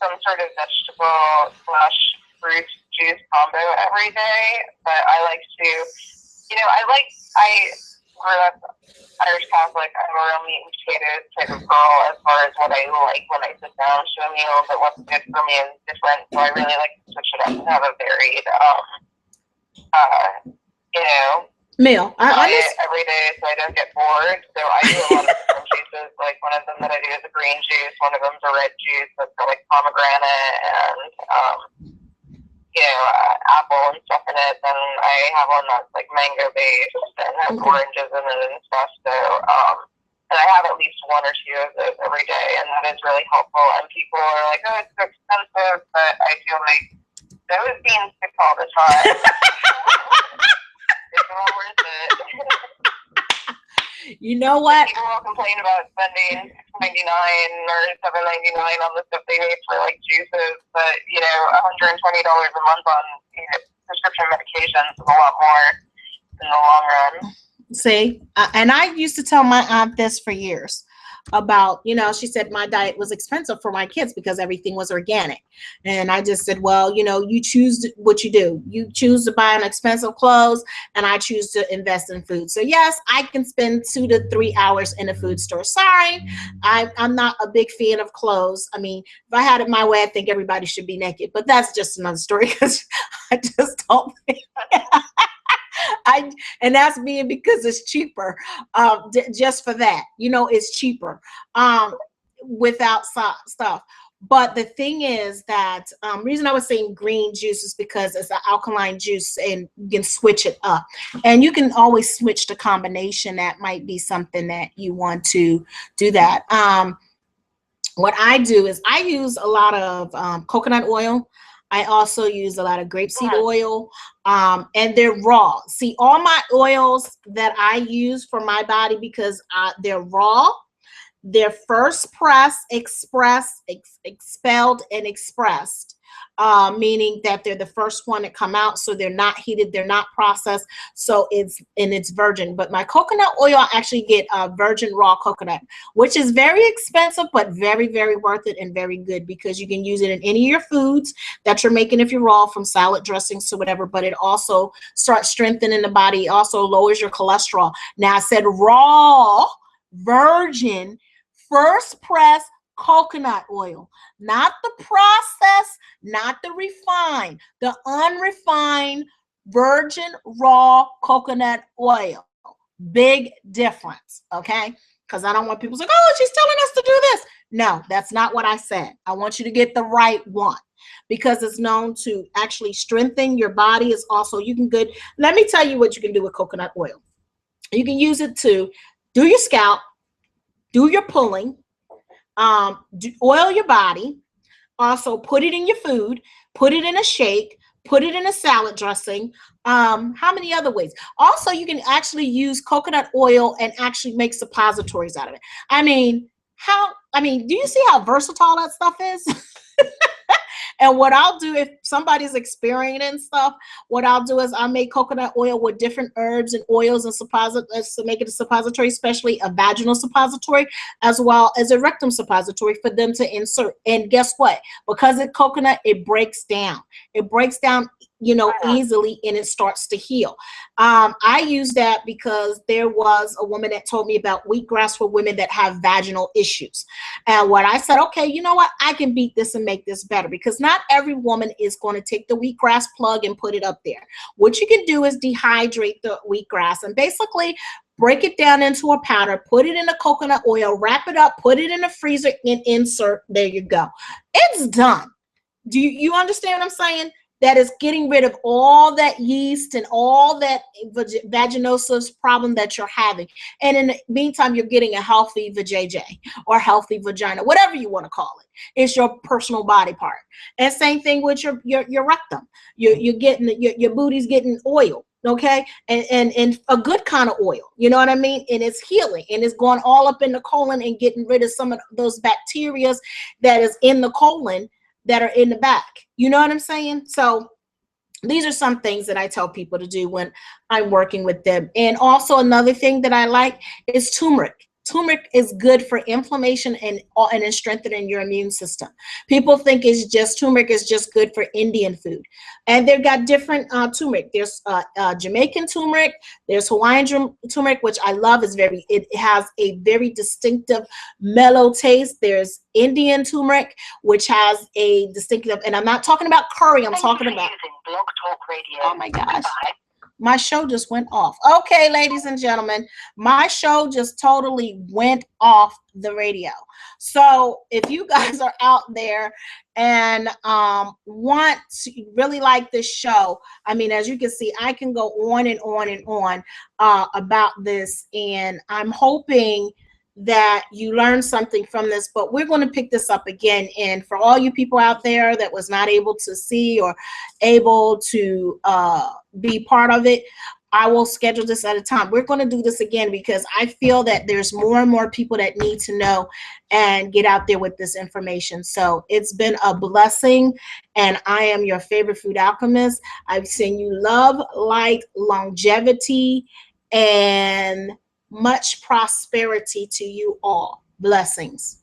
some sort of vegetable/fruit juice combo every day, but I like to, you know, Irish Catholic. I'm a real meat and potatoes type of girl as far as what I like when I sit down to a meal, but what's good for me is different. So I really like to switch it up and have a varied, meal. Diet every day so I don't get bored. So I do a lot of different juices. Like one of them that I do is a green juice. One of them's a red juice that's got like pomegranate and apple and stuff in it. Then I have one that's like mango based and has oranges in it and stuff. So and I have at least one or two of those every day, and that is really helpful. And people are like, "Oh, it's so expensive," but I feel like those being sick all the time. It's all worth it. You know what? People will complain about spending $6.99 or $7.99 on the stuff they need for like juices, but $120 a month on prescription medications is a lot more in the long run. See, and I used to tell my aunt this for years about, she said my diet was expensive for my kids because everything was organic. And I just said, well, you choose what you do. You choose to buy an expensive clothes, and I choose to invest in food. So yes, I can spend 2 to 3 hours in a food store. Sorry, I'm not a big fan of clothes. I mean, if I had it my way, I think everybody should be naked, but that's just another story because I just don't think and that's being because it's cheaper, just for that, it's cheaper, without stuff. But the thing is that, reason I was saying green juice is because it's an alkaline juice and you can switch it up, and you can always switch the combination. That might be something that you want to do that. What I do is I use a lot of coconut oil. I also use a lot of grapeseed oil, and they're raw. See, all my oils that I use for my body, because they're raw, they're first pressed, expelled, and expressed, meaning that they're the first one to come out. So they're not heated, they're not processed. So it's virgin. But my coconut oil, I actually get virgin raw coconut, which is very expensive, but very, very worth it and very good, because you can use it in any of your foods that you're making if you're raw, from salad dressings to whatever. But it also starts strengthening the body. It also lowers your cholesterol. Now I said raw, virgin, first press coconut oil, not the processed, not the refined, the unrefined virgin raw coconut oil. Big difference, okay? Because I don't want people to say, oh, she's telling us to do this. No, that's not what I said. I want you to get the right one, because it's known to actually strengthen your body. It's also, let me tell you what you can do with coconut oil. You can use it to do your scalp, do your pulling, oil your body, also put it in your food, put it in a shake, put it in a salad dressing. How many other ways? Also, you can actually use coconut oil and actually make suppositories out of it. I mean, do you see how versatile that stuff is? And what I'll do, if somebody's experiencing stuff, what I'll do is I'll make coconut oil with different herbs and oils and to make it a suppository, especially a vaginal suppository, as well as a rectum suppository for them to insert. And guess what? Because it's coconut, it breaks down. It breaks down, easily, and it starts to heal. I use that because there was a woman that told me about wheatgrass for women that have vaginal issues. And what I said, okay, you know what? I can beat this and make this better, because not every woman is going to take the wheatgrass plug and put it up there. What you can do is dehydrate the wheatgrass and basically break it down into a powder, put it in a coconut oil, wrap it up, put it in the freezer, and insert. There you go. It's done. Do you understand what I'm saying? That is getting rid of all that yeast and all that vaginosis problem that you're having. And in the meantime, you're getting a healthy vajayjay or healthy vagina, whatever you want to call it. It's your personal body part. And same thing with your rectum. You're getting your booty's getting oil. Okay, and a good kind of oil, you know what I mean? And it's healing, and it's going all up in the colon and getting rid of some of those bacteria that is in the colon that are in the back. You know what I'm saying? So these are some things that I tell people to do when I'm working with them. And also another thing that I like is turmeric. turmeric is good for inflammation and in strengthening your immune system. People think it's just turmeric is just good for Indian food, and they've got different turmeric. There's Jamaican turmeric, there's Hawaiian turmeric, which I love. It has a very distinctive mellow taste. There's Indian turmeric, which has a distinctive, and I'm not talking about curry. I'm talking about Blog Talk Radio. Oh my gosh. My show just went off. Okay, ladies and gentlemen, my show just totally went off the radio. So if you guys are out there and want to really like this show, I mean, as you can see, I can go on and on and on about this, and I'm hoping that you learned something from this, but we're going to pick this up again. And for all you people out there that was not able to see or able to be part of it, I will schedule this at a time. We're going to do this again because I feel that there's more and more people that need to know and get out there with this information. So it's been a blessing, and I am your favorite food alchemist. I've sent you love, light, longevity, and much prosperity to you all. Blessings.